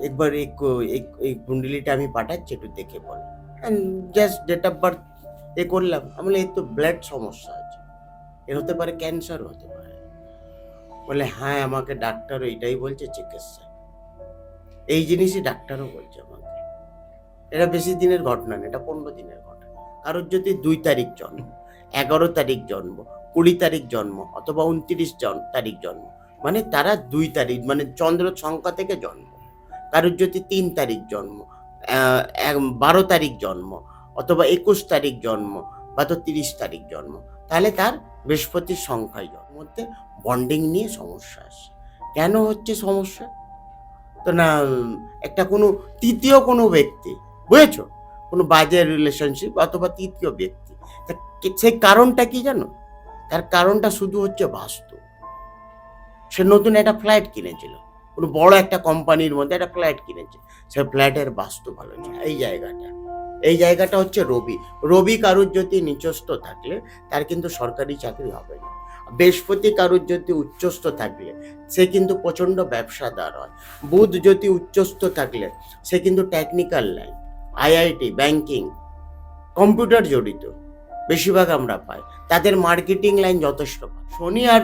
একবার এই কুণ্ডলিটা আমি পাঠাচ্ছি, একটু দেখে বল। জাস্ট ডেট অফ বার্থ করলাম। আমি বললাম, এর তো ব্লাড সমস্যা আছে, এর হতে পারে ক্যান্সার হতে পারে। বলে হ্যাঁ, আমাকে ডাক্তারও এটাই বলছে চিকিৎসা। এই জিনিসই ডাক্তারও বলছে আমাকে। এটা বেশি দিনের ঘটনা না, এটা 15 দিনের ঘটনা। কারোর যদি 2 তারিখ জন্ম, 11 তারিখ জন্ম, 20 তারিখ জন্ম অথবা 29 তারিখ জন্ম, মানে তারা 2 তারিখ মানে চন্দ্র সংখ্যা থেকে জন্ম। কারোর যদি 3 তারিখ জন্ম, 12 তারিখ জন্ম অথবা 21 তারিখ জন্ম বা তো 30 তারিখ জন্ম, তাহলে তার বৃহস্পতির সংখ্যায় জন্ম মধ্যে বন্ডিং নিয়ে সমস্যা আসে। কেন হচ্ছে সমস্যা? তো না, একটা কোনো তৃতীয় কোনো ব্যক্তি, বুঝেছো, কোনো বাজে রিলেশনশিপ অথবা তৃতীয় ব্যক্তি, সেই কারণটা কি জানো? তার কারণটা শুধু হচ্ছে বাস্তু। সে নতুন একটা ফ্ল্যাট কিনেছিল, কোনো বড় একটা কোম্পানির মধ্যে একটা ফ্ল্যাট কিনেছে, সে ফ্ল্যাটের বাস্তু ভালো ছিল। এই জায়গাটা হচ্ছে রবি। রবি কারুর যদি নিচস্থ থাকলে তার কিন্তু সরকারি চাকরি হবে না। বৃহস্পতি কারুর যদি উচ্চস্থ থাকলে সে কিন্তু প্রচণ্ড ব্যবসাদার হয়। বুধ যদি উচ্চস্থ থাকলে সে কিন্তু technical line, IIT, banking, computer জড়িত বেশিরভাগ আমরা পাই। তাদের মার্কেটিং লাইন যথেষ্ট পায়। শনি আর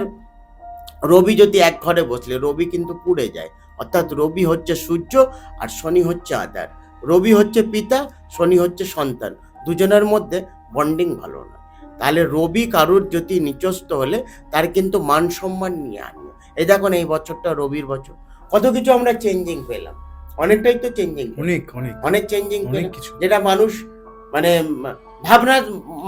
রবি যদি এক ঘরে বসলে রবি কিন্তু পুড়ে যায়। অর্থাৎ রবি হচ্ছে সূর্য আর শনি হচ্ছে আধার। রবি হচ্ছে পিতা, শনি হচ্ছে সন্তান। দুজনের মধ্যে বন্ডিং ভালো না। তাহলে রবি কারুর যদি নিচস্থ হলে তার কিন্তু মান সম্মান নিয়ে আনিও। এই দেখুন, এই বছরটা রবির বছর, কত কিছু আমরা চেঞ্জিং পেলাম। অনেকটাই তো চেঞ্জিং, অনেক চেঞ্জিং পেলাম, যেটা মানুষ মানে ভাবনা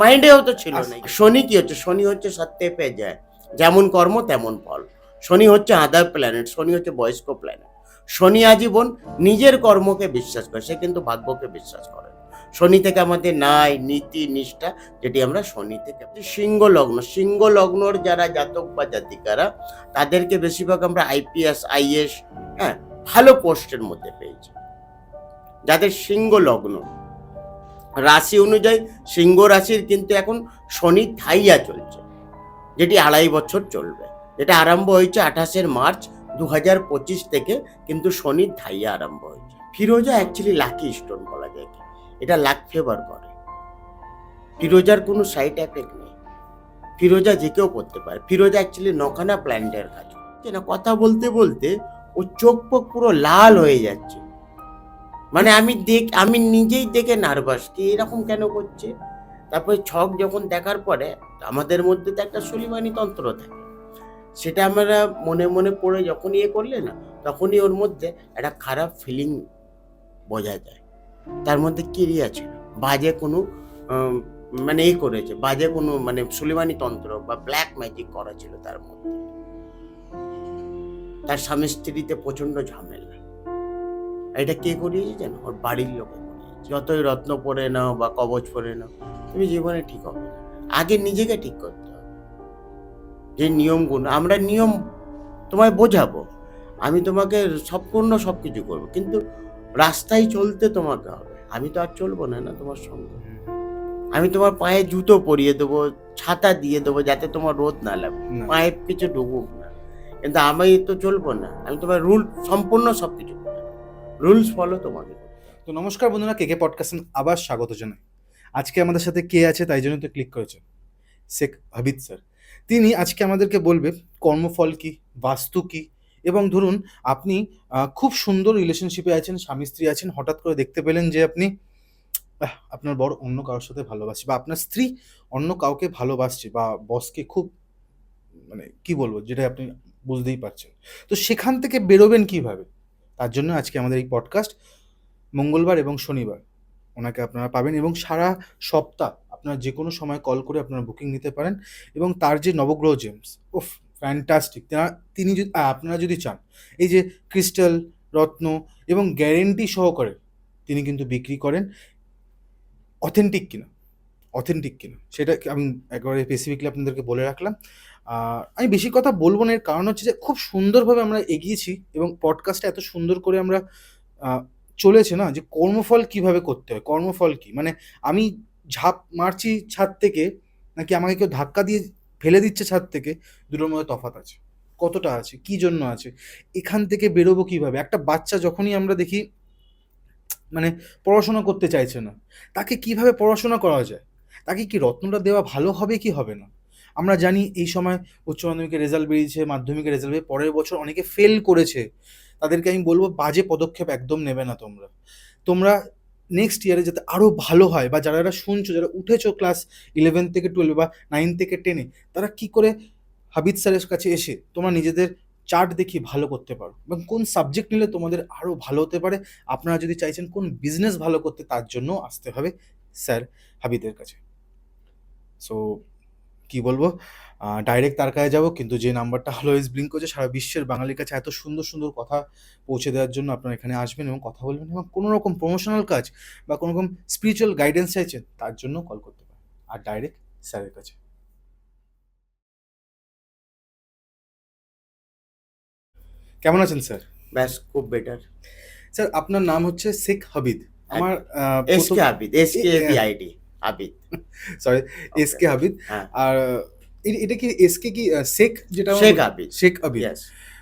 মাইন্ডেও তো ছিল না। শনি কি হচ্ছে? শনি হচ্ছে সত্যে পেয়ে যায়, যেমন কর্ম তেমন ফল। শনি হচ্ছে আদার প্ল্যানেট, শনি হচ্ছে বয়স্ক প্ল্যানেট। শনি আজীবন নিজের কর্মকে বিশ্বাস করে, সে কিন্তু ভাগ্যকে বিশ্বাস করে। শনি থেকে আমাদের ন্যায়, নীতি, নিষ্ঠা, যেটি আমরা শনি থেকে। সিংহ লগ্ন, সিংহ লগ্নর যারা জাতক বা জাতিকারা, তাদেরকে বেশিরভাগ আমরা আইপিএস, আইএস, হ্যাঁ, ভালো পোস্টের মধ্যে পেয়েছি। যাদের সিংহ লগ্ন, রাশি অনুযায়ী সিংহ রাশির কিন্তু এখন শনি ধাইয়া চলছে, যেটি 2.5 বছর চলবে। যেটা আরম্ভ হয়েছে 28 মার্চ 2025 থেকে, কিন্তু শনির ধাইয়া আরম্ভ হয়েছে। ফিরোজা অ্যাকচুয়ালি লাকি স্টোন বলা যায়, এটা লাক ফেভার করে। ফিরোজার কোনো সাইড এফেক্ট নেই, ফিরোজা যে কেউ করতে পারে। ফিরোজা অ্যাকচুয়ালি 9খানা প্ল্যান্টের কাজ। না, কথা বলতে বলতে ও চোখ পোক পুরো লাল হয়ে যাচ্ছে। মানে আমি নিজেই দেখে নার্ভাস, কি এরকম কেন করছে। তারপরে ছক যখন দেখার পরে, আমাদের মধ্যে তো একটা সলিমানি তন্ত্র থাকে, সেটা আমরা মনে মনে পড়ে যখন করলে না, তখনই ওর মধ্যে একটা খারাপ ফিলিং বোঝা যায়। তার মধ্যে ক্রিয়া ছিল, বাজে কোনো মানে করেছে, বাজে কোনো মানে সুলিমানি তন্ত্র বা ব্ল্যাক ম্যাজিক করা ছিল তার মধ্যে। তার স্বামী স্ত্রীতে প্রচন্ড ঝামেলা। এটা কে করিয়েছে জানো? ওর বাড়ির লোকে করিয়েছে। যতই রত্ন পরে নাও বা কবচ পরে নাও, তুমি জীবনে ঠিক হবে না। আগে নিজেকে ঠিক করতে হবে। যে নিয়মগুলো, আমরা নিয়ম তোমায় বোঝাবো, আমি তোমাকে সম্পূর্ণ সবকিছু করবো, কিন্তু রাস্তায় চলতে তোমাকে হবে। আমি তো আর চলবো না তোমার সঙ্গে। আমি তোমার পায়ে জুতো পরিয়ে দেবো, ছাতা দিয়ে দেবো, যাতে তোমার রোদ না লাগে, পায়ে কিছু ঢুকুক না, কিন্তু আমি তো চলবো না। আমি তোমার রুল সম্পূর্ণ সবকিছু, রুলস ফলো তোমাকে। তো নমস্কার বন্ধুরা, কে পডকাস্ট আবার স্বাগত জানাই। আজকে আমাদের সাথে কে আছে তাই জন্য তো ক্লিক করেছেন, শেখ হাবিদ স্যার। তিনি আজকে আমাদেরকে বলবে কর্মফল কি, বাস্তু কি, এবং ধরুন আপনি খুব সুন্দর রিলেশনশিপে আছেন, স্বামী স্ত্রী আছেন, হঠাৎ করে দেখতে পেলেন যে আপনি আপনার বর অন্য কারোর সাথে ভালোবাসছে, বা আপনার স্ত্রী অন্য কাউকে ভালোবাসছে, বা বসকে খুব মানে কি বলবো, যেটা আপনি বুঝতেই পারছেন। তো সেখান থেকে বেরোবেন কিভাবে, তার জন্য আজকে আমাদের এই পডকাস্ট। মঙ্গলবার এবং শনিবার ওনাকে আপনারা পাবেন, এবং সারা সপ্তাহ আপনারা যে কোনো সময় কল করে আপনারা বুকিং নিতে পারেন। এবং তার যে নবগ্রহ জেমস, ওফ ফ্যান্টাস্টিক। তিনি যদি আপনারা যদি চান, এই যে ক্রিস্টাল, রত্ন এবং গ্যারেন্টি সহকারে তিনি কিন্তু বিক্রি করেন। অথেন্টিক কিনা সেটা আমি একবারে স্পেসিফিকলি আপনাদেরকে বলে রাখলাম। আমি বেশি কথা বলবো না, এর কারণ হচ্ছে যে খুব সুন্দরভাবে আমরা এগিয়েছি এবং পডকাস্টটা এত সুন্দর করে আমরা চলেছে না, যে কর্মফল কিভাবে করতে হয়। কর্মফল কি মানে, আমি ঝাঁপ মারছি ছাদ থেকে, নাকি আমাকে কেউ ধাক্কা দিয়ে ফেলে দিচ্ছে ছাদ থেকে, দুটোর মধ্যে তফাৎ আছে। কতটা আছে, কি জন্য আছে, এখান থেকে বেরোবো কিভাবে। একটা বাচ্চা যখনই আমরা দেখি মানে পড়াশোনা করতে চাইছে না, তাকে কিভাবে পড়াশোনা করা যায়, তাকে কি রত্নটা দেওয়া ভালো হবে কি হবে না। আমরা জানি এই সময় উচ্চ মাধ্যমিকের রেজাল্ট বেরিয়েছে, মাধ্যমিকের রেজাল্ট বেরিয়ে পরের বছর অনেকে ফেল করেছে, তাদেরকে আমি বলবো বাজে পদক্ষেপ একদম নেবে না তোমরা। তোমরা নেক্সট ইয়ারে যাতে আরও ভালো হয়, বা যারা যারা শুনছো, যারা উঠেছো ক্লাস 11 থেকে 12 বা 9 থেকে 10-এ, তারা কি করে হাবিদ স্যারের কাছে এসে তোমরা নিজেদের চার্ট দেখিয়ে ভালো করতে পারো, এবং কোন সাবজেক্ট নিলে তোমাদের আরও ভালো হতে পারে। আপনারা যদি চাইছেন কোন বিজনেস ভালো করতে, তার জন্য আসতে হবে স্যার হাবিদের কাছে। সো কি বলবো, ডাইরেক্ট তার কাছে যাবো, কিন্তু যে নাম্বারটা অলওয়েজ ব্লিঙ্ক করছে সারা বিশ্বের বাঙালির কাছে এত সুন্দর সুন্দর কথা পৌঁছে দেওয়ার জন্য, আপনারা এখানে আসবেন এবং কথা বলবেন, এবং কোনো রকম প্রমোশনাল কাজ বা কোনো রকম স্পিরিচুয়াল গাইডেন্স চাইছেন, তার জন্য কল করতে পারেন, আর ডাইরেক্ট স্যারের কাছে। কেমন আছেন স্যার? ব্যাস খুব বেটার। স্যার আপনার নাম হচ্ছে শেখ হাবিদ। আমার S K Abid, SKABID Abid. Sorry, S K Habid. হ্যাঁ, আর এটা কি এস কে কি শেখ, যেটা শেখ আবিদ। শেখ আবিদ। ইয়েস।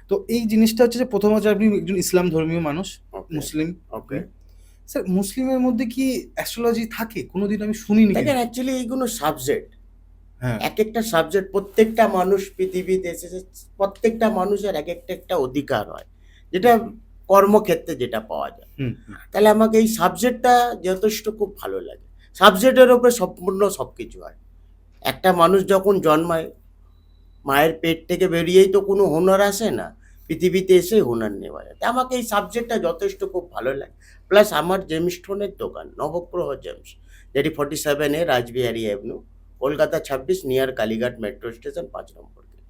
তো এই জিনিসটা হচ্ছে যে প্রথম হচ্ছে আপনি একজন ইসলাম ধর্মীয় মানুষ, ওকে, মুসলিম। ওকে। স্যার মুসলিমের মধ্যে কি অ্যাস্ট্রোলজি থাকে? কোনোদিন আমি শুনিনি। দেখেন, অ্যাকচুয়ালি এইগুলো সাবজেক্ট, হ্যাঁ, এক একটা সাবজেক্ট, প্রত্যেকটা মানুষ পৃথিবীতে এসেছে, প্রত্যেকটা মানুষের এক একটা অধিকার হয়, যেটা কর্মক্ষেত্রে যেটা পাওয়া যায়। হুম, তাহলে আমাকে এই সাবজেক্টটা যথেষ্ট খুব ভালো লাগে। সাবজেক্টের ওপরে সম্পূর্ণ সব কিছু হয়। একটা মানুষ যখন জন্মায়, মায়ের পেট থেকে বেরিয়েই তো কোনো হুনার আসে না, পৃথিবীতে এসে হুনার নেওয়া যায়। তা আমাকে এই সাবজেক্টটা যথেষ্ট খুব ভালো লাগে। প্লাস আমার জেমস্টোনের দোকান নবগ্রহ জেমস, যেটি 47A Rajbihari avenue, Kolkata 26, near Kalighat metro station, 5 নম্বর গেট।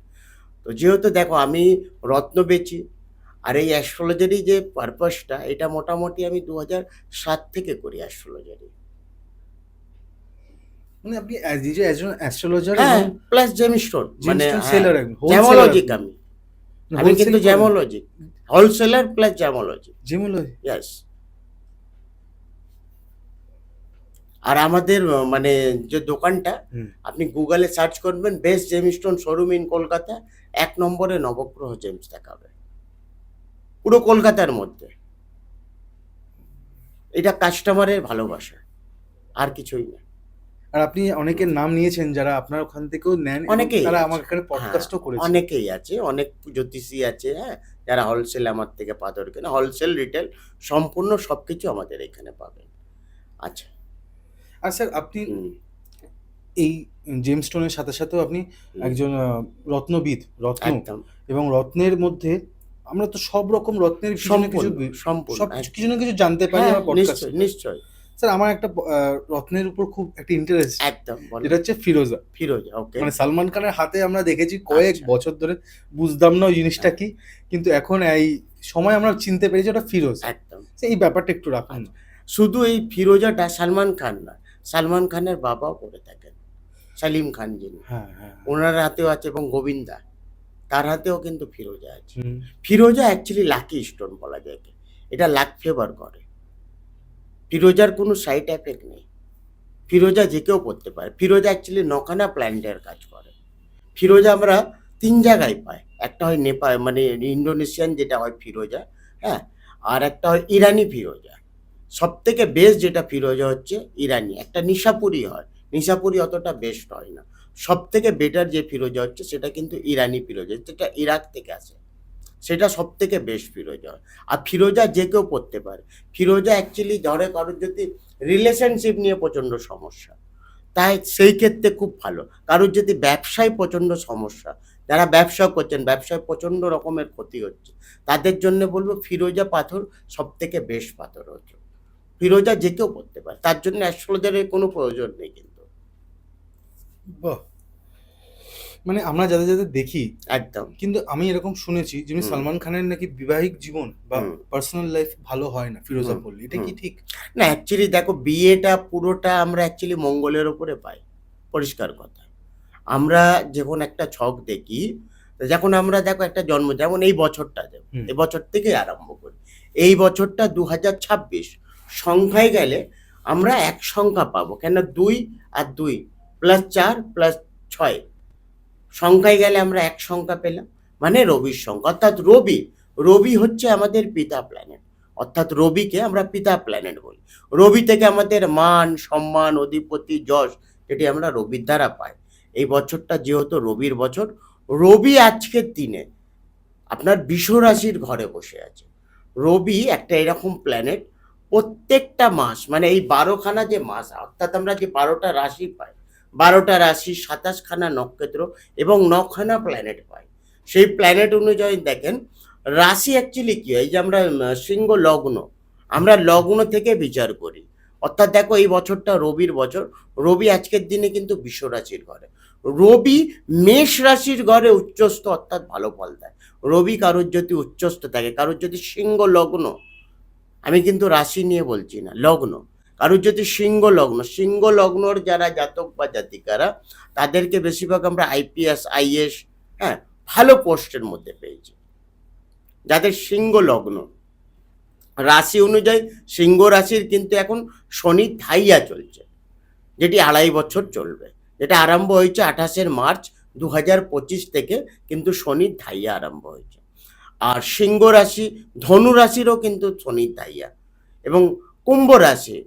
তো যেহেতু দেখো আমি রত্ন বেচি, আর এই অ্যাস্ট্রোলজারি যে পারপাসটা, এটা মোটামুটি আমি 2007 থেকে করি অ্যাস্ট্রোলজারি। মানে আপনি নিজে একজন অ্যাস্ট্রোলজার হ্যাঁ, এবং প্লাস জেমস্টোন, মানে সেলার, একজন জ্যামোলজিক। আমি কিন্তু জ্যামোলজি, হোলসেলার প্লাস জ্যামোলজি। জেমোলজি। ইয়েস। আর আমাদের মানে যে দোকানটা, আপনি গুগলে সার্চ করবেন best gemstone showroom in Kolkata, 1 নম্বরে নবগ্রহ জেমস দেখাবে, পুরো কলকাতার মধ্যে। এটা কাস্টমারের ভালোবাসা, আর কিছুই না। আর আপনি অনেকের নাম নিয়েছেন যারা আপনার ওখান থেকেও নেন, এবং অনেকেই তারা আছে। আমার এখানে হ্যাঁ, পডকাস্টও করেছে। অনেকেই আছে, অনেক জ্যোতিষী আছে, হ্যাঁ, যারা হোলসেল আমার থেকে পাথর কেনে, হোলসেল রিটেল সম্পূর্ণ সব কিছু আমাদের এখানে পাবেন। আচ্ছা। আর স্যার আপনি হুম, এই জেমস্টোনের সাথে সাথেও আপনি একজন রত্নবিদ, রত্ন, একদম এবং রত্নের মধ্যে আমরা তো সব রকম রত্নের কিছু না কিছু সম্পূর্ণ সব একদম। কিছু না কিছু জানতে পারি হ্যাঁ, আমার পডকাস্ট। নিশ্চয়ই নিশ্চয়ই। স্যার আমার একটা রত্নের উপর খুব একটা ইন্টারেস্ট, একদম বলো। যেটা হচ্ছে ফিরোজা। ফিরোজা, ওকে। মানে সালমান খানের হাতে আমরা দেখেছি কয়েক আচ্ছা। বছর ধরে, বুঝতাম না ওই জিনিসটা কি, কিন্তু এখন এই সময় আমরা চিনতে পেরেছি ওটা ফিরোজ। একদম। এই ব্যাপারটা একটু রাখুন না। শুধু এই ফিরোজাটা সালমান খান না, সালমান খানের বাবাও করে থাকেন, সালিম খান যিনি, হ্যাঁ, হ্যাঁ, ওনার হাতেও আছে, এবং গোবিন্দা, তার হাতেও কিন্তু ফিরোজা আছে। হুম, ফিরোজা অ্যাকচুয়ালি লাকি স্টোন বলা যায়, এটা লাক ফেভার করে। ফিরোজার কোনো সাইড এফেক্ট নেই, ফিরোজা যে কেউ পড়তে পারে। ফিরোজা অ্যাকচুয়ালি 9খানা প্ল্যান্টের কাজ করে। ফিরোজা আমরা 3 জায়গায় পাই, একটা হয় নেপাল, মানে ইন্দোনেশিয়ান যেটা হয় ফিরোজা, হ্যাঁ, আর একটা হয় ইরানি ফিরোজা। সব থেকে বেস্ট যেটা ফিরোজা হচ্ছে ইরানি, একটা নিশাপুরি হয়, নিশাপুরি অতটা বেস্ট হয় না। সব থেকে বেটার যে ফিরোজা হচ্ছে সেটা কিন্তু ইরানি ফিরোজা, যেটা ইরাক থেকে আসে, সেটা সব থেকে বেস্ট ফিরোজা হয়। আর ফিরোজা যে কেউ পড়তে পারে। ফিরোজা অ্যাকচুয়ালি ধরে কারোর যদি রিলেশনশিপ নিয়ে প্রচণ্ড সমস্যা, তাই সেই ক্ষেত্রে খুব ভালো। কারোর যদি ব্যবসায় প্রচণ্ড সমস্যা, যারা ব্যবসা করছেন, ব্যবসায় প্রচণ্ড রকমের ক্ষতি হচ্ছে, তাদের জন্য বলবো ফিরোজা পাথর সব থেকে বেস্ট পাথর হচ্ছে। ফিরোজা যে কেউ পড়তে পারে, তার জন্য অ্যাস্ট্রোলজারের কোনো প্রয়োজন নেই কিন্তু। বাহ! মানে আমরা যাদের যাদের দেখি, একদম। কিন্তু আমি এরকম শুনেছি যেমনি সালমান খানের নাকি বিবাহিক জীবন বা পার্সোনাল লাইফ ভালো হয় না ফিরোজা পড়লে, এটা কি ঠিক? না, অ্যাকচুয়ালি দেখো, বিয়েটা পুরোটা আমরা অ্যাকচুয়ালি মঙ্গলের ওপরে পাই, পরিষ্কার কথা। আমরা যখন একটা ছক দেখি, যখন আমরা দেখো একটা জন্ম, যেমন এই বছরটা দেখো, এই বছর থেকেই আরম্ভ করি, এই বছরটা 2026, সংখ্যায় গেলে আমরা এক সংখ্যা পাবো, কেন 2 আর 2 +4 +6, সংখ্যায় গেলে আমরা এক সংখ্যা পেলাম। মানে রবির সংখ্যা, অর্থাৎ রবি, রবি হচ্ছে আমাদের পিতা প্ল্যানেট, অর্থাৎ রবিকে আমরা পিতা প্ল্যানেট বলি। রবি থেকে আমাদের মান, সম্মান, অধিপতি, যশ, যেটি আমরা রবির দ্বারা পাই। এই বছরটা যেহেতু রবির বছর, রবি আজকের দিনে আপনার বৃষ রাশির ঘরে বসে আছে। রবি একটা এরকম প্ল্যানেট, প্রত্যেকটা মাস মানে এই 12খানা যে মাস, অর্থাৎ আমরা যে 12টা রাশি পাই, 12টা রাশি, 27খানা নক্ষত্র এবং 9খানা প্ল্যানেট পাই। সেই প্ল্যানেট অনুযায়ী দেখেন রাশি অ্যাকচুয়ালি কি হয়, এই যে আমরা সিংহ লগ্ন, আমরা লগ্ন থেকে বিচার করি। অর্থাৎ দেখো এই বছরটা রবির বছর, রবি আজকের দিনে কিন্তু বৃষ রাশির ঘরে, রবি মেষ রাশির ঘরে উচ্চস্থ, অর্থাৎ ভালো ফল দেয়। রবি কারোর যদি উচ্চস্থ থাকে, কারোর যদি সিংহ লগ্ন, আমি কিন্তু রাশি নিয়ে বলছি না, লগ্ন, কারোর যদি সিংহ লগ্নর যারা জাতক বা জাতিকারা, তাদেরকে বেশিরভাগ আমরা আইপিএস, আইএস, হ্যাঁ, ভালো পোস্টের মধ্যে পেয়েছি। যাদের সিংহ লগ্ন, রাশি অনুযায়ী সিংহ রাশির কিন্তু এখন শনি ধাইয়া চলছে, যেটি 2.5 বছর চলবে, যেটা আরম্ভ হয়েছে 28 মার্চ 2025 থেকে, কিন্তু শনির ধাইয়া আরম্ভ হয়েছে। আর সিংহ রাশি, ধনু রাশিরও কিন্তু শনির ধাইয়া, এবং কুম্ভ রাশি,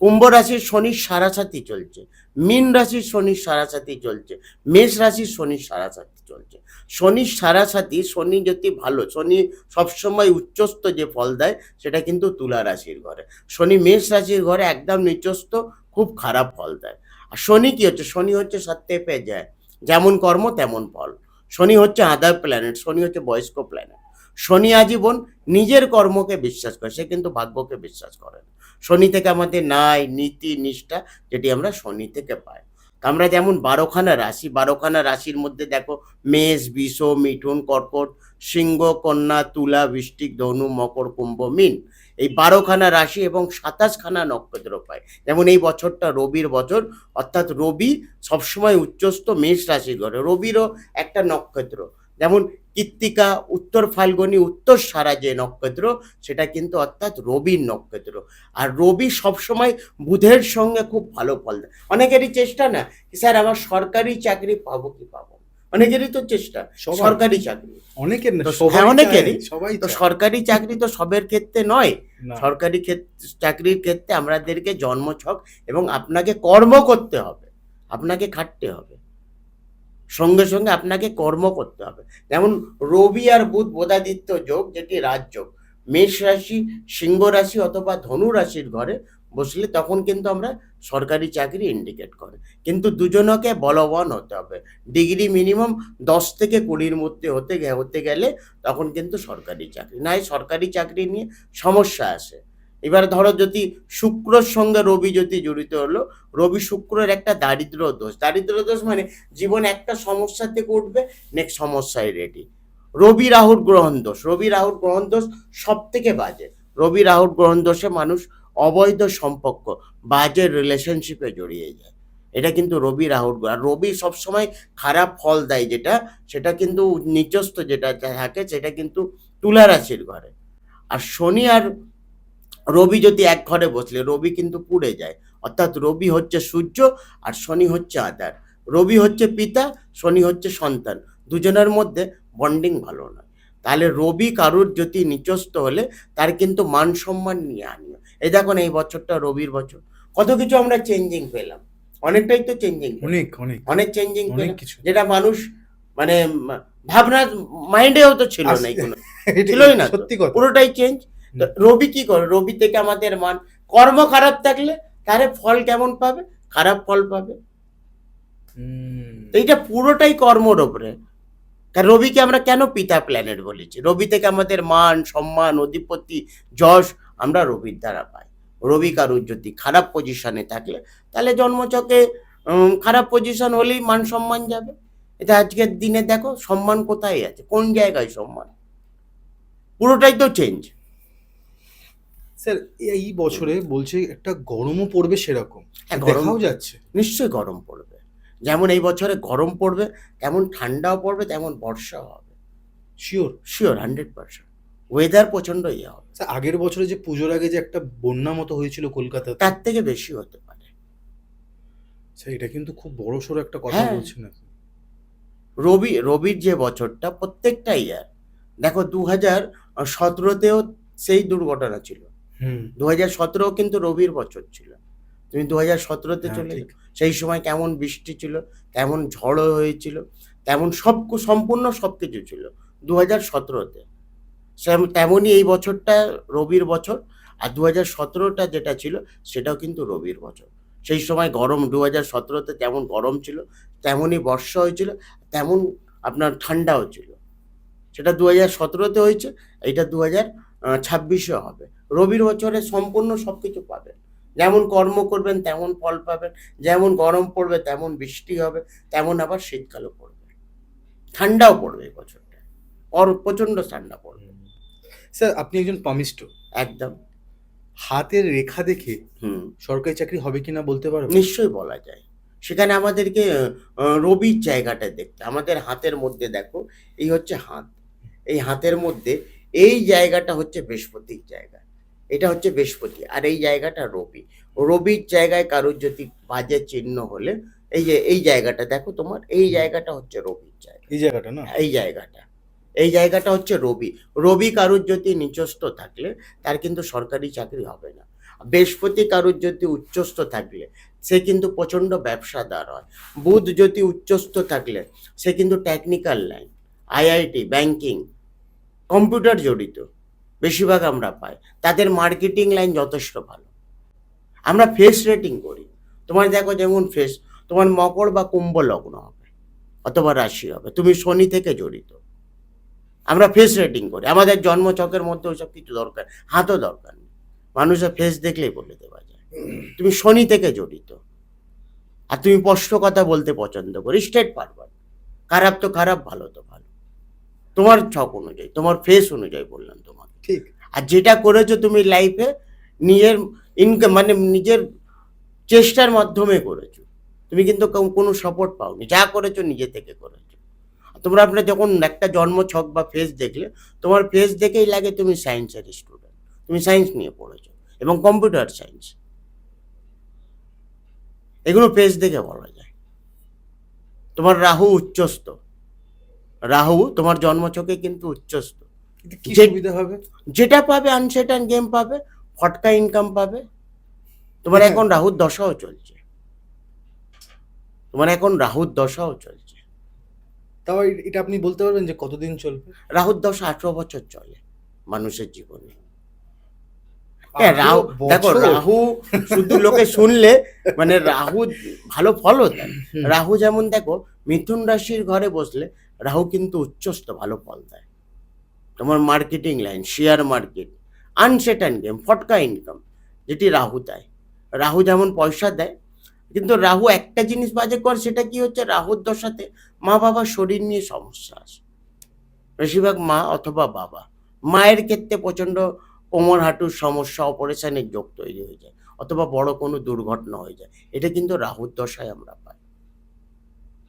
কুম্ভ রাশির শনির সাড়াসাতি চলছে, মীন রাশির শনির সাড়াসাতি চলছে, মেষ রাশির শনির সাড়াসাতি চলছে। শনির সাড়াসাতি, শনি যদি ভালো, শনি সবসময় উচ্চস্থ যে ফল দেয় সেটা কিন্তু তুলা রাশির ঘরে, শনি মেষ রাশির ঘরে একদম নিচস্থ, খুব খারাপ ফল দেয়। আর শনি কি হচ্ছে, শনি হচ্ছে সত্যে পেয়ে যায়, যেমন কর্ম তেমন ফল। শনি হচ্ছে আদার প্ল্যানেট, শনি হচ্ছে বয়স্ক প্ল্যানেট। শনি আজীবন নিজের কর্মকে বিশ্বাস করে, সে কিন্তু ভাগ্যকে বিশ্বাস করে না। শনি থেকে আমাদের ন্যায়, নীতি, নিষ্ঠা, যেটি আমরা শনি থেকে পাই। আমরা যেমন 12খানা রাশি, 12খানা রাশির মধ্যে দেখো মেষ, বৃষ, মিথুন, কর্কট, সিংহ, কন্যা, তুলা, বৃশ্চিক, ধনু, মকর, কুম্ভ, মীন, এই 12খানা রাশি এবং 27খানা নক্ষত্র পায়। যেমন এই বছরটা রবির বছর, অর্থাৎ রবি সবসময় উচ্চস্থ মেষ রাশির ঘরে, রবিরও একটা নক্ষত্র, যেমন কৃত্তিকা, উত্তর ফাল্গুনী, উত্তর সারা যে নক্ষত্র, সেটা কিন্তু অর্থাৎ রবির নক্ষত্র। আর রবি সবসময় বুধের সঙ্গে খুব ভালো ফল দেয়। অনেকেরই চেষ্টা না, স্যার আমার সরকারি চাকরি পাবো কি পাবো, অনেকেরই তো চেষ্টা সবার। সরকারি চাকরি, অনেকের না, তো সবাই হ্যাঁ, অনেকেরই। চায়, সবাই তো চায়। সরকারি চাকরি তো সবের ক্ষেত্রে নয়। না। সরকারি চাকরির ক্ষেত্রে আমাদেরকে জন্মছক এবং আপনাকে কর্ম করতে হবে, আপনাকে খাটতে হবে, সঙ্গে সঙ্গে আপনাকে কর্ম করতে হবে। যেমন রবি আর বুধ বোধাদিত্য যোগ, যেটি রাজযোগ, মেষ রাশি, সিংহ রাশি অথবা ধনু রাশির ঘরে বসলে তখন কিন্তু আমরা সরকারি চাকরি ইন্ডিকেট করে, কিন্তু দুজনকে বলবান হতে হবে, ডিগ্রি মিনিমাম 10 থেকে 20-র মধ্যে হতে গেলে তখন কিন্তু সরকারি চাকরি, নাই সরকারি চাকরি নিয়ে সমস্যা আসে। এবার ধরো যদি শুক্রর সঙ্গে রবি যদি জড়িত হলো, রবি শুক্রের একটা দারিদ্র দোষ, দারিদ্র দোষ মানে জীবন একটা সমস্যা থেকে উঠবে, নেক্সট সমস্যায় রেডি। রবি রাহুর গ্রহণ দোষ, রবি রাহুর গ্রহণ দোষ সব থেকে বাজে। রবি রাহুর গ্রহণ দোষে মানুষ অবৈধ সম্পর্ক, বাজে রিলেশনশিপে জড়িয়ে যায়, এটা কিন্তু রবি রাহুর। আর রবি সবসময় খারাপ ফল দেয়, যেটা সেটা কিন্তু নিচস্থ যেটা থাকে সেটা কিন্তু তুলা রাশির ঘরে। আর শনি আর রবি যদি এক ঘরে বসলে রবি কিন্তু পুড়ে যায়, অর্থাৎ রবি হচ্ছে সূর্য আর শনি হচ্ছে আধার, রবি হচ্ছে পিতা, শনি হচ্ছে সন্তান, দুজনের মধ্যে বন্ডিং ভালো নয়। তাহলে রবি কারুর যদি নিচস্থ হলে তার কিন্তু মান সম্মান নিয়ে আনিও। এই দেখুন এই বছরটা রবির বছর, কত কিছু আমরা চেঞ্জিং পেলাম, অনেকটাই তো চেঞ্জিং, অনেক অনেক অনেক চেঞ্জিং অনেক পেলাম, কিছু। যেটা মানুষ মানে ভাবনা মাইন্ডেও তো ছিল না, কোনো ছিলই না তো, সত্যি কথা। পুরোটাই চেঞ্জ। তো রবি কি করে, রবি থেকে আমাদের মান, কর্ম খারাপ থাকলে তারে ফল কেমন পাবে, খারাপ ফল পাবে। তো এইটা পুরোটাই কর্মর ওপরে। কারণ রবিকে আমরা কেন পিতা প্ল্যানেট বলেছি, রবি থেকে আমাদের মান, সম্মান, অধিপতি, যশ আমরা রবির দ্বারা পাই। রবি কারুর যদি খারাপ পজিশনে থাকলে তাহলে জন্মচকে খারাপ পজিশন হলেই মান সম্মান যাবে। এটা আজকের দিনে দেখো সম্মান কোথায় আছে, কোন জায়গায় সম্মান, পুরোটাই তো চেঞ্জ। স্যার এই বছরে বলছে একটা গরমও পড়বে সেরকম, হ্যাঁ, গরম দেখাও যাচ্ছে। নিশ্চয়ই গরম পড়বে, যেমন এই বছরে গরম পড়বে তেমন ঠান্ডাও পড়বে, তেমন বর্ষাও হবে, শিওর। শিওর 100%। ওয়েদার প্রচণ্ড ইয়ে হবে, স্যার আগের বছরে যে পুজোর আগে যে একটা বন্যা মতো হয়েছিল কলকাতাতে, তার থেকে বেশি হতে পারে। স্যার এটা কিন্তু খুব বড় সড়ো একটা কথা হ্যাঁ। বলছেন আপনি। রবির যে বছরটা প্রত্যেকটা ইয়ার, দেখো 2017তেও সেই দুর্ঘটনা ছিল, হুম 2017 কিন্তু রবির বছর ছিল। তুমি 2017তে হ্যাঁ, চলে ঠিক। যাও, সেই সময় কেমন বৃষ্টি ছিল, কেমন ঝড় হয়েছিল, তেমন সম্পূর্ণ সবকিছু ছিল 2017তে। তেমনই এই বছরটা রবির বছর, আর 2017টা যেটা ছিল সেটাও কিন্তু রবির বছর। সেই সময় গরম, 2017তে যেমন গরম ছিল তেমনই বর্ষা হয়েছিল, তেমন আপনার ঠান্ডাও ছিল। সেটা 2017তে হয়েছে, এইটা 2026-এ হবে। রবির বছরে সম্পূর্ণ সবকিছু পাবেন, যেমন কর্ম করবেন তেমন ফল পাবেন, যেমন গরম পড়বে তেমন বৃষ্টি হবে, তেমন আবার শীতকালও পড়বে, ঠান্ডাও পড়বে এই বছরটা, প্রচণ্ড ঠান্ডা পড়বে। স্যার আপনি একজন পামিস্ট, একদম। হাতের রেখা দেখে হুম, সরকারি চাকরি হবে কিনা বলতে পারবেন? নিশ্চয়ই বলা যায়। সেখানে আমাদেরকে রবির জায়গাটা দেখতে, আমাদের হাতের মধ্যে দেখো, এই হচ্ছে হাত, এই হাতের মধ্যে এই জায়গাটা হচ্ছে বৃহস্পতির জায়গা, এটা হচ্ছে বৃহস্পতি, আর এই জায়গাটা রবি। রবির জায়গায় কারোর যদি বাজে চিহ্ন হলে, এই যে এই জায়গাটা দেখো, তোমার এই জায়গাটা হচ্ছে রবির জায়গা, এই জায়গাটা না? এই জায়গাটা হচ্ছে রবি। রবি কারুর যদি নিচস্থ থাকলে তার কিন্তু সরকারি চাকরি হবে না। বৃহস্পতি কারুর যদি উচ্চস্থ থাকলে সে কিন্তু প্রচণ্ড ব্যবসাদার হয়। বুধ যদি উচ্চস্থ থাকলে সে কিন্তু technical line, IIT, banking, computer জড়িত বেশিরভাগ আমরা পাই। তাদের মার্কেটিং লাইন যথেষ্ট ভালো। আমরা ফেস রেটিং করি, তোমার দেখো যেমন ফেস, তোমার মকর বা কুম্ভ লগ্ন হবে অথবা রাশি হবে, তুমি শনি থেকে জড়িত। আমরা ফেস রেটিং করি, আমাদের জন্মছকের মধ্যে ওইসব কিছু দরকার, হাতও দরকার নেই, মানুষের ফেস দেখলেই বলে দেওয়া যায় তুমি শনি থেকে জড়িত। আর তুমি স্পষ্ট কথা বলতে পছন্দ করি, স্ট্রেট পারবার, খারাপ তো খারাপ, ভালো তো ভালো, তোমার ছক অনুযায়ী, তোমার ফেস অনুযায়ী বললাম তোমাকে। ঠিক। আর যেটা করেছো তুমি লাইফে নিজের ইনকাম, মানে নিজের চেষ্টার মাধ্যমে করেছো, তুমি কিন্তু কোনো সাপোর্ট পাওনি, যা করেছো নিজে থেকে করেছো। তোমরা আপনার যখন একটা জন্ম ছক বা ফেস দেখলে, তোমার ফেস দেখেই লাগে তুমি সায়েন্সের স্টুডেন্ট, তুমি সায়েন্স নিয়ে পড়েছো এবং কম্পিউটার সায়েন্স, এগুলো ফেস দেখে বলা যায়। তোমার রাহু উচ্চস্থ, রাহু তোমার জন্মছকে কিন্তু উচ্চস্থ, কিন্তু কি যে- সুবিধা হবে? যেটা পাবে আনসেটান গেম পাবে, ফটকা ইনকাম পাবে। তোমার হ্যাঁ। এখন রাহুর দশাও চলছে, তোমার এখন রাহুর দশাও চলছে। তাও এটা আপনি বলতে পারবেন যে কতদিন চলবে? রাহুর দশা 18 বছর চলে মানুষের জীবনে। হ্যাঁ, 18 রাহু, দেখো বছর? রাহু শুধু লোকে শুনলে মানে রাহু ভালো ফলও দেয়। হুম। রাহু যেমন দেখো মিথুন রাশির ঘরে বসলে রাহু কিন্তু উচ্চস্থ ভালো ফল দেয়। তোমার মার্কেটিং লাইন, শেয়ার মার্কেট, আনসেটান গেম, ফটকা ইনকাম, যেটি রাহু দেয়। রাহু যেমন পয়সা দেয়, কিন্তু রাহু একটা জিনিস বাজে করে, সেটা কি হচ্ছে, রাহুর দশাতে মা বাবার শরীর নিয়ে সমস্যা আসে, বেশিরভাগ মা অথবা বাবা। মায়ের ক্ষেত্রে প্রচণ্ড কোমর হাঁটুর সমস্যা, অপারেশনের যোগ তৈরি হয়ে যায়, অথবা বড় কোনো দুর্ঘটনা হয়ে যায়, এটা কিন্তু রাহুর দশায় আমরা পাই।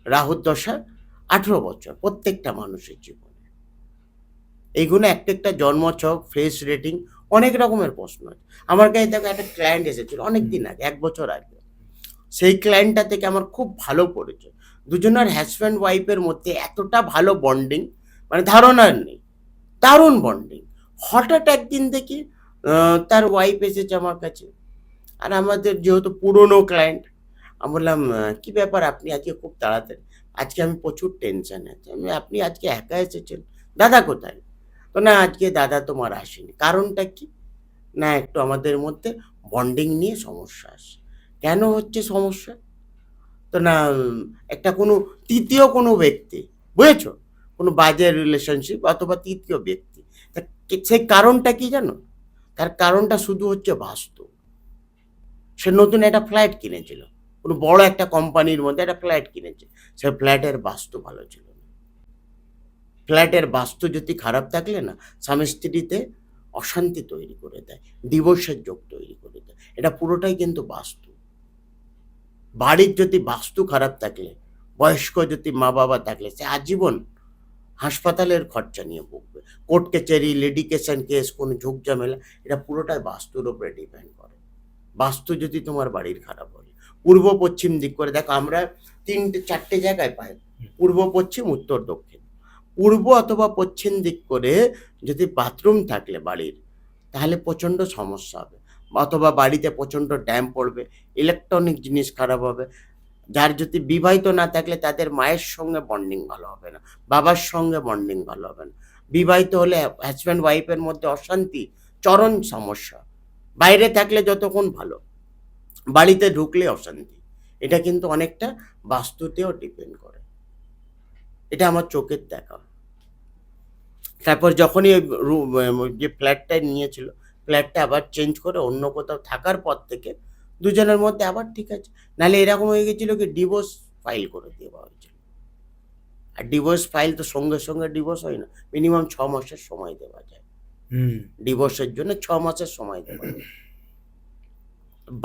রাহুর দশা 18 বছর প্রত্যেকটা মানুষের জীবনে। এইগুলো একটা জন্মছক, ফেস রেটিং, অনেক রকমের প্রশ্ন আছে। আমার কাছে দেখো একটা ক্লায়েন্ট এসেছিল অনেক দিন আগে, 1 বছর আগে। সেই ক্লায়েন্টটা থেকে আমার খুব ভালো পরিচয়, দুজনের হাজব্যান্ড ওয়াইফের মধ্যে এতটা ভালো বন্ডিং, মানে ধারণার নেই, দারুণ বন্ডিং। হঠাৎ একদিন দেখি তার ওয়াইফ এসেছে আমার কাছে, আর আমাদের যেহেতু পুরনো ক্লায়েন্ট, আমি বললাম কি ব্যাপার আপনি আজকে খুব তাড়াতাড়ি, আজকে আমি প্রচুর টেনশানে আছি। আমি, আপনি আজকে একা এসেছেন, দাদা কোথায়? তো না, আজকে দাদা তোমার আসেনি। কারণটা কি? না, একটু আমাদের মধ্যে বন্ডিং নিয়ে সমস্যা আসে। কেন হচ্ছে সমস্যা? তো না, একটা কোনো তৃতীয় কোনো ব্যক্তি, বুঝেছো, কোনো বাজে রিলেশনশিপ অথবা তৃতীয় ব্যক্তি, সেই কারণটা কি জানো? তার কারণটা শুধু হচ্ছে বাস্তু। সে নতুন একটা ফ্ল্যাট কিনেছিল, কোনো বড় একটা কোম্পানির মধ্যে একটা ফ্ল্যাট কিনেছে, সে ফ্ল্যাটের বাস্তু ভালো ছিল না। ফ্ল্যাটের বাস্তু যদি খারাপ থাকলে না, স্বামী স্ত্রীতে অশান্তি তৈরি করে দেয়, ডিভোর্সের যোগ তৈরি করে দেয়, এটা পুরোটাই কিন্তু বাস্তু। বাড়ির যদি বাস্তু খারাপ থাকলে, বয়স্ক যদি মা বাবা থাকলে, সে আজীবন হাসপাতালের খরচা নিয়ে ভুগবে, কোর্ট কাছারি, লিটিগেশন কেস, কোনো ঝুঁক ঝামেলা, এটা পুরোটাই বাস্তুর উপরে ডিপেন্ড করে। বাস্তু যদি তোমার বাড়ির খারাপ হয়, পূর্ব পশ্চিম দিক করে দেখো, আমরা 3-4 জায়গায় পাই পূর্ব পশ্চিম উত্তর দক্ষিণ। পূর্ব অথবা পশ্চিম দিক করে যদি বাথরুম থাকলে বাড়ির, তাহলে প্রচণ্ড সমস্যা হবে, অথবা বাড়িতে প্রচণ্ড ড্যাম পড়বে, ইলেকট্রনিক জিনিস খারাপ হবে। যার যদি বিবাহিত না থাকলে তাদের মায়ের সঙ্গে বন্ডিং ভালো হবে না, বাবার সঙ্গে বন্ডিং ভালো হবে না। বিবাহিত হলে হাজব্যান্ড ওয়াইফের মধ্যে অশান্তি, চরম সমস্যা। বাইরে থাকলে যতক্ষণ ভালো, বাড়িতে ঢুকলে অশান্তি। এটা কিন্তু অনেকটা বাস্তুতেও ডিপেন্ড করে, এটা আমার চোখের দেখা। তারপর যখনই যে ফ্ল্যাটটা নিয়েছিল, ফ্ল্যাটটা আবার চেঞ্জ করে অন্য কোথাও থাকার পর থেকে দুজনের মধ্যে আবার ঠিক আছে। নাহলে এরকম হয়ে গেছিল কি ডিভোর্স ফাইল করে দেওয়া হয়েছিল। আর ডিভোর্স ফাইল তো সঙ্গে সঙ্গে ডিভোর্স হয় না, মিনিমাম 6 মাসের সময় দেওয়া যায়। ডিভোর্সের জন্য 6 মাসের সময় দেওয়া যায়।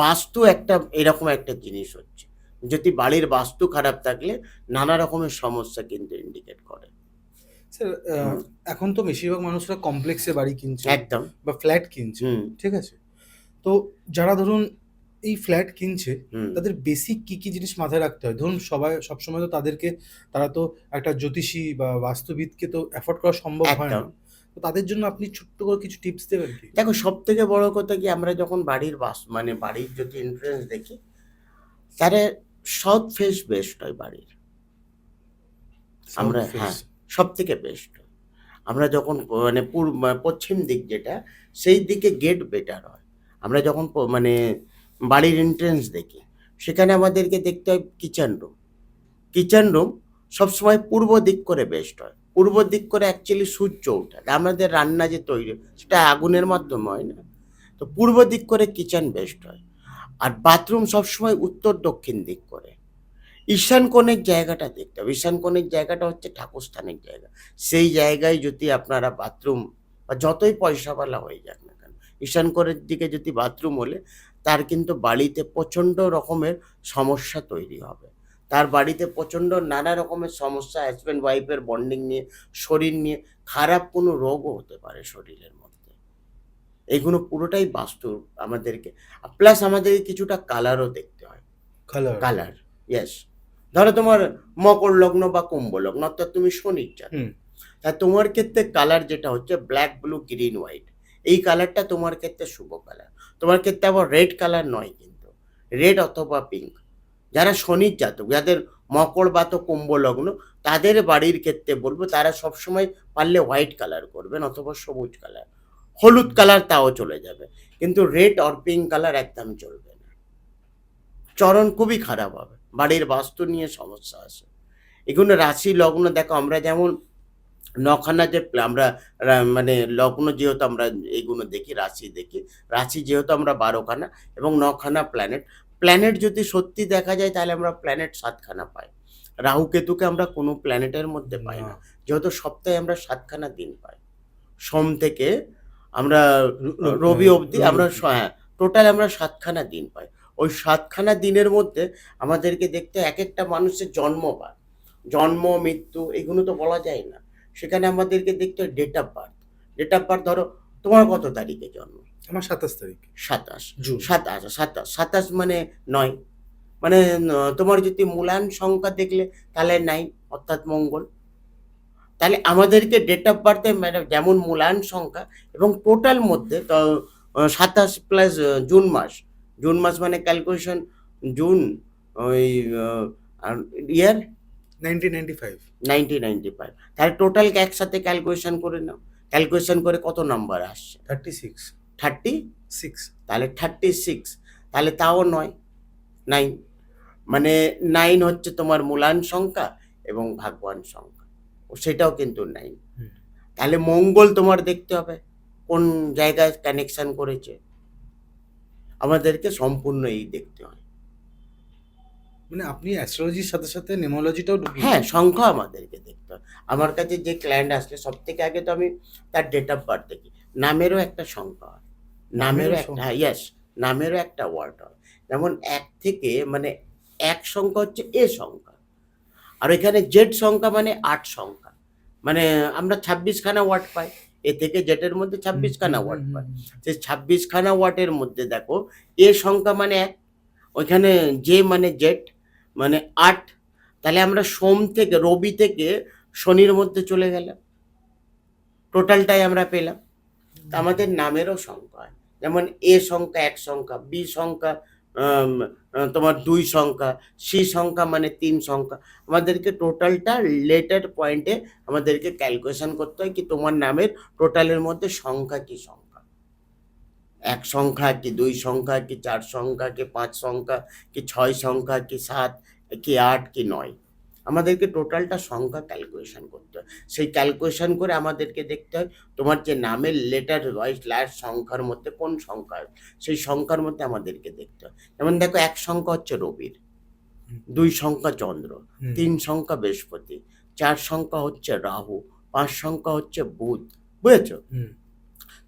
বাস্তু একটা এরকম একটা জিনিস হচ্ছে, যদি বাড়ির বাস্তু খারাপ থাকলে নানা রকমের সমস্যা কিন্তু ইন্ডিকেট করে। স্যার, এখন তো বেশিরভাগ মানুষরা কমপ্লেক্সে বাড়ি কিনছে একদম। বা ফ্ল্যাট কিনছে, হুম ঠিক আছে? তো যারা ধরুন এই ফ্ল্যাট কিনছে, হুম তাদের বেসিক কি কি জিনিস মাথায় রাখতে হয়? ধরুন সবসময় তো তারা তো একটা জ্যোতিষী বা বাস্তুবিদকে তো অ্যাফোর্ড করা সম্ভব হয় না। একদম। তো তাদের জন্য আপনি ছোট্ট করে কিছু টিপস দেবেন কি? দেখো, সব থেকে বড় কথা কি, আমরা যখন বাড়ির মানে বাড়ির যদি এন্ট্রেন্স দেখি, তাহলে সাউথ ফেস বেস্ট হয় বাড়ির। আমরা হ্যাঁ, সব থেকে বেস্ট। আমরা যখন মানে পশ্চিম দিক যেটা, সেই দিকে গেট বেটার হয়। আমরা যখন মানে বাড়ির এন্ট্রেন্স দেখি, সেখানে আমাদেরকে দেখতে হয় কিচেন রুম। কিচেন রুম সবসময় পূর্ব দিক করে বেস্ট হয়। পূর্ব দিক করে অ্যাকচুয়ালি সূর্য ওঠে, আমাদের রান্না যে তৈরি সেটা আগুনের মাধ্যমে হয় না, তো পূর্ব দিক করে কিচেন বেস্ট হয়। আর বাথরুম সবসময় উত্তর দক্ষিণ দিক করে। ঈশান কোণের জায়গাটা দেখতে হবে। ঈশান কোণের জায়গাটা হচ্ছে ঠাকুরস্থানের জায়গা। সেই জায়গায় যদি আপনারা বাথরুম, বা যতই পয়সাওয়ালা হয়ে যাক না কেন, ঈশান কোণের দিকে যদি বাথরুম হলে তার কিন্তু বাড়িতে প্রচণ্ড রকমের সমস্যা তৈরি হবে। তার বাড়িতে প্রচণ্ড নানা রকমের সমস্যা, হাজব্যান্ড ওয়াইফের বন্ডিং নিয়ে, শরীর নিয়ে খারাপ কোনো রোগও হতে পারে শরীরের মধ্যে। এইগুলো পুরোটাই বাস্তু আমাদেরকে, প্লাস আমাদেরকে কিছুটা কালারও দেখতে হয়। Colour, yes. ধরো তোমার মকর লগ্ন বা কুম্ভ লগ্ন, অর্থাৎ তুমি শনির জাতক, তা তোমার ক্ষেত্রে কালার যেটা হচ্ছে ব্ল্যাক, ব্লু, গ্রিন, হোয়াইট, এই কালারটা তোমার ক্ষেত্রে শুভ কালার। তোমার ক্ষেত্রে আবার রেড কালার নয়, কিন্তু রেড অথবা পিঙ্ক। যারা শনির জাতক, যাদের মকর বা তো কুম্ভ লগ্ন, তাদের বাড়ির ক্ষেত্রে বলবো তারা সবসময় পারলে হোয়াইট কালার করবেন অথবা সবুজ কালার। হলুদ কালার তাও চলে যাবে, কিন্তু রেড আর পিঙ্ক কালার একদম চলবে না। চরণ খুবই খারাপ হবে, বাড়ির বাস্তু নিয়ে সমস্যা আসে। এগুলো রাশি লগ্ন দেখো, আমরা যেমন নখানা যে আমরা মানে লগ্ন যেহেতু আমরা এইগুলো দেখি, রাশি দেখি, রাশি যেহেতু আমরা 12খানা এবং 9খানা প্ল্যানেট। প্ল্যানেট যদি সত্যি দেখা যায় তাহলে আমরা প্ল্যানেট 7খানা পাই। রাহু কেতুকে আমরা কোনো প্ল্যানেটের মধ্যে পাই না, যেহেতু সপ্তাহে আমরা 7খানা দিন পাই। সোম থেকে আমরা রবি অবধি আমরা হ্যাঁ, টোটাল আমরা 7খানা দিন পাই। ওই 7খানা দিনের মধ্যে আমাদেরকে দেখতে এক একটা মানুষের জন্মবার, জন্ম মৃত্যু এগুলো তো বলা যায় না। সেখানে আমাদেরকে দেখতে হয় date of birth. Date of birth ধরো তোমার কত তারিখে জন্ম? আমার 27 তারিখ 27 জুন। 27 মানে 9, মানে তোমার যদি মূলায়ন সংখ্যা দেখলে তাহলে 9, অর্থাৎ মঙ্গল। তাহলে আমাদেরকে ডেট অফ বার্থে যেমন মূলায়ন সংখ্যা এবং টোটাল মধ্যে তো 27 প্লাস জুন মাস। জুন মাস মানে ক্যালকুলেশন জুন, ওই আর ইয়ার 1995। তাহলে টোটালকে একসাথে ক্যালকুলেশন করে নাও। ক্যালকুলেশন করে কত নাম্বার আসছে? 36। তাহলে 36, তাহলে তাও 9, মানে 9 হচ্ছে তোমার মূলায়ন সংখ্যা এবং ভাগবান সংখ্যা, সেটাও কিন্তু 9। তাহলে মঙ্গল তোমার দেখতে হবে কোন জায়গায় কানেকশন করেছে, আমাদেরকে সম্পূর্ণ এই দেখতে হয়। মানে আপনি অ্যাস্ট্রোলজির সাথে সাথে নিউমোলজিটাও হ্যাঁ, সংখ্যা আমাদেরকে দেখতে হয়। আমার কাছে যে ক্লায়েন্ট আসলে সব থেকে আগে তো আমি তার ডেট অফ বার্থ দেখি। নামেরও একটা সংখ্যা হয়, নামেরও একটা, হ্যাঁ ইয়েস, নামেরও একটা ওয়ার্ড হয়। যেমন 1 থেকে মানে 1 সংখ্যা হচ্ছে এ সংখ্যা, আর এখানে জেড সংখ্যা মানে 8 সংখ্যা, মানে আমরা 26খানা ওয়ার্ড পাই। এ থেকে জেটের মধ্যে 26খানা ওয়ার্ড পাই। সেই 26খানা ওয়ার্ডের মধ্যে দেখো এ সংখ্যা মানে 1, ওইখানে জে মানে জেড মানে 8, তাহলে আমরা সোম থেকে রবি থেকে শনির মধ্যে চলে গেলাম, টোটালটাই আমরা পেলাম। তা আমাদের নামেরও সংখ্যা হয়, যেমন এ সংখ্যা 1 সংখ্যা, বি সংখ্যা তোমার 2 সংখ্যা, সি সংখ্যা মানে 3 সংখ্যা। আমাদেরকে টোটালটা লেটার পয়েন্টে আমাদেরকে ক্যালকুলেশন করতে হয় কি তোমার নামের টোটালের মধ্যে সংখ্যা কি সংখ্যা, 1 সংখ্যা কি 2 সংখ্যা কি 4 সংখ্যা কি 5 সংখ্যা কি 6 সংখ্যা কি 7 কি 8 কি 9। আমাদেরকে টোটালটা সংখ্যা ক্যালকুলেশন করতে হয়। সেই ক্যালকুলেশন করে আমাদেরকে দেখতে হয় তোমার যে নামের লেটার ওয়াইজ লাস্ট সংখ্যার মধ্যে কোন সংখ্যা, সেই সংখ্যার মধ্যে আমাদেরকে দেখতে হয়। যেমন দেখো 1 সংখ্যা হচ্ছে রবির, 2 সংখ্যা চন্দ্র, 3 সংখ্যা বৃহস্পতি, 4 সংখ্যা হচ্ছে রাহু, 5 সংখ্যা হচ্ছে বুধ, বুঝেছো?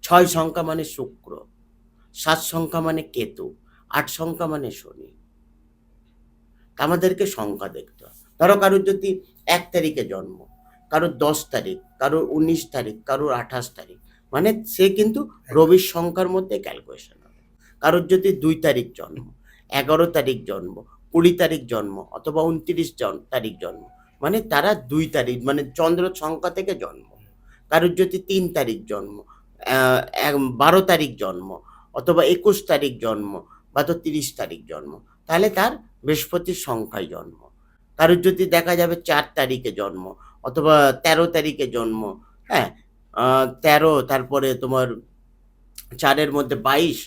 6 সংখ্যা মানে শুক্র, 7 সংখ্যা মানে কেতু, 8 সংখ্যা মানে শনি। আমাদেরকে সংখ্যা দেখতে হয়। ধরো কারোর যদি 1 তারিখে জন্ম, কারোর 10 তারিখ, কারোর 19 তারিখ, কারোর 28 তারিখ, মানে সে কিন্তু রবির সংখ্যার মধ্যে ক্যালকুলেশন হবে। কারোর যদি 2 তারিখ জন্ম, 11 তারিখ জন্ম, 20 তারিখ জন্ম অথবা 29 তারিখ জন্ম, মানে তারা 2 তারিখ মানে চন্দ্র সংখ্যা থেকে জন্ম। কারোর যদি 3 তারিখ জন্ম, 12 তারিখ জন্ম অথবা 21 তারিখ জন্ম বা তো 30 তারিখ জন্ম, তাহলে তার বৃহস্পতির সংখ্যায় জন্ম। কারোর যদি দেখা যাবে 4 তারিখে জন্ম অথবা 13 তারিখে জন্ম, হ্যাঁ 13 তারপরে তোমার 4-এর মধ্যে 22,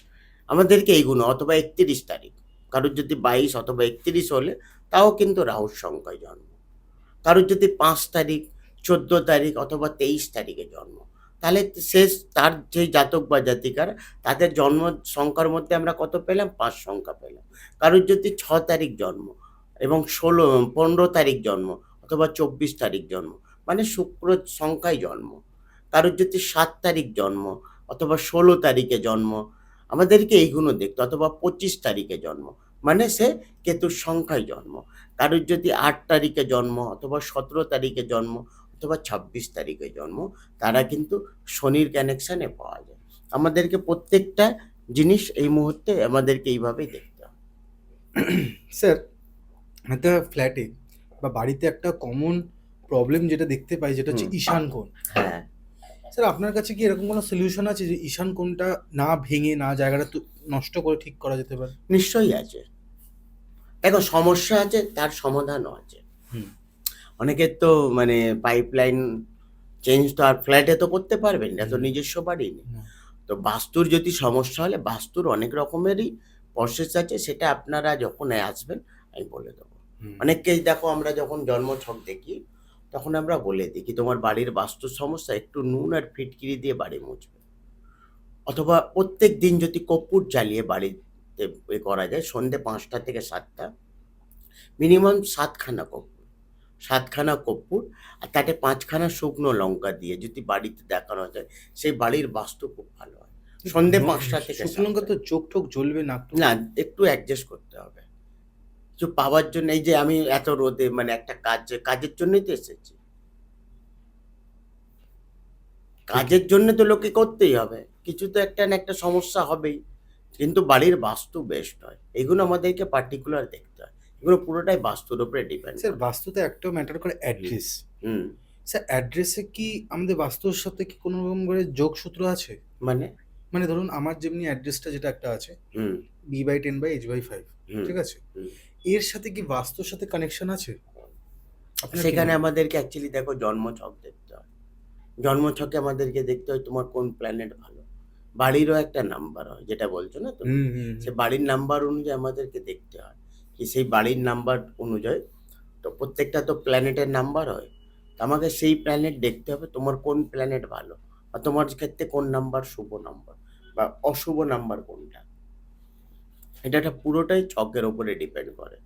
আমাদেরকে এইগুলো অথবা 31 তারিখ, কারোর যদি 22 অথবা 31 হলে তাও কিন্তু রাহুর সংখ্যায় জন্ম। কারোর যদি 5 তারিখ, 14 তারিখ অথবা 23 তারিখে জন্ম, তাহলে শেষ তার যে জাতক বা জাতিকার তাদের জন্ম সংখ্যার মধ্যে আমরা কত পেলাম? 5 সংখ্যা পেলাম। কারোর যদি 6 তারিখ জন্ম এবং 15 তারিখ জন্ম অথবা 24 তারিখ জন্ম, মানে শুক্র সংখ্যায় জন্ম। কারোর যদি 7 তারিখ জন্ম অথবা 16 তারিখে জন্ম, আমাদেরকে এইগুলো দেখতে, অথবা 25 তারিখে জন্ম, মানে সে কেতুর সংখ্যায় জন্ম। কারোর যদি 8 তারিখে জন্ম অথবা 17 তারিখে জন্ম অথবা 26 তারিখে জন্ম, তারা কিন্তু শনির কানেকশানে পাওয়া যায়। আমাদেরকে প্রত্যেকটা জিনিস এই মুহূর্তে আমাদেরকে এইভাবেই দেখতে হবে। স্যার, একটা ফ্ল্যাটে বা বাড়িতে একটা কমন প্রবলেম যেটা দেখতে পাই যেটা হচ্ছে ঈশান কোণ। হ্যাঁ, স্যার, আপনার কাছে কি এরকম কোনো সলিউশন আছে যে ঈশান কোণটা না ভেঙে না জায়গাটা নষ্ট করে ঠিক করা যেতে পারে? নিশ্চয়ই আছে। দেখো সমস্যা আছে, তার সমাধানও আছে। অনেকের তো মানে পাইপলাইন চেঞ্জ তো আর ফ্ল্যাটে তো করতে পারবেন না, তো নিজস্ব বাড়ি নেই। তো বাস্তুর যদি সমস্যা হলে বাস্তুর অনেক রকমেরই প্রসেস আছে, সেটা আপনারা যখন আসবেন আমি বলে দেবো। অনেককেই দেখো আমরা যখন জন্মছক দেখি তখন আমরা বলে দিই কি তোমার বাড়ির বাস্তুর সমস্যা, একটু নুন আর ফিটকিরি দিয়ে বাড়ি মুছবে, অথবা প্রত্যেক দিন যদি কর্পূর জ্বালিয়ে বাড়িতে করা যায় সন্ধ্যে 5টা থেকে 7টা, মিনিমাম 7খানা কর্পূর, 7খানা কর্পূর আর তাতে 5খানা শুকনো লঙ্কা দিয়ে যদি বাড়িতে দেখানো যায়, সেই বাড়ির বাস্তু খুব ভালো হয়। সন্ধ্যে 5টা থেকে শুকনো লঙ্কা তো চোখ টোক জ্বলবে না? না, একটু অ্যাডজাস্ট করতে হবে কিছু পাওয়ার জন্য। এই যে আমি এত রোদে মানে একটা কাজের জন্যই তো এসেছি, কাজের জন্য তো লোকে করতেই হবে, কিছু তো একটা না একটা সমস্যা হবেই, কিন্তু বাড়ির বাস্তু বেস্ট হয়। এগুলো আমাদেরকে পার্টিকুলার দেখতে হয়, এগুলো পুরোটাই বাস্তুর উপরে ডিপেন্ড স্যার, করে। বাস্তুতে একটাও ম্যাটার করে অ্যাড্রেস। হুম, স্যার, অ্যাড্রেসে কি আমাদের বাস্তুর সাথে কি কোনো রকম করে যোগসূত্র আছে? মানে মানে ধরুন আমার যেমনি অ্যাড্রেসটা যেটা একটা আছে হুম B/10/H/5, হুম ঠিক আছে, হুম। এর সাথে কি বাস্তুর সাথে কানেকশন আছে? আপনার কি সেখানে মনে হয়? আমাদেরকে অ্যাকচুয়ালি দেখো জন্মছক দেখতে হয়। জন্মছকে আমাদেরকে দেখতে হয় তোমার কোন প্ল্যানেট ভালো। বাড়িরও একটা নাম্বার হয়, যেটা বলছো না তুমি, সে বাড়ির নাম্বার অনুযায়ী আমাদেরকে দেখতে হয় কি সেই বাড়ির নাম্বার অনুযায়ী তো প্রত্যেকটা তো প্ল্যানেটের নাম্বার হয়। তো আমাকে সেই প্ল্যানেট দেখতে হবে তোমার কোন প্ল্যানেট ভালো, বা তোমার ক্ষেত্রে কোন নাম্বার শুভ নাম্বার বা অশুভ নাম্বার কোনটা। এটা একটা পুরোটাই ছকের ওপরে ডিপেন্ড করে।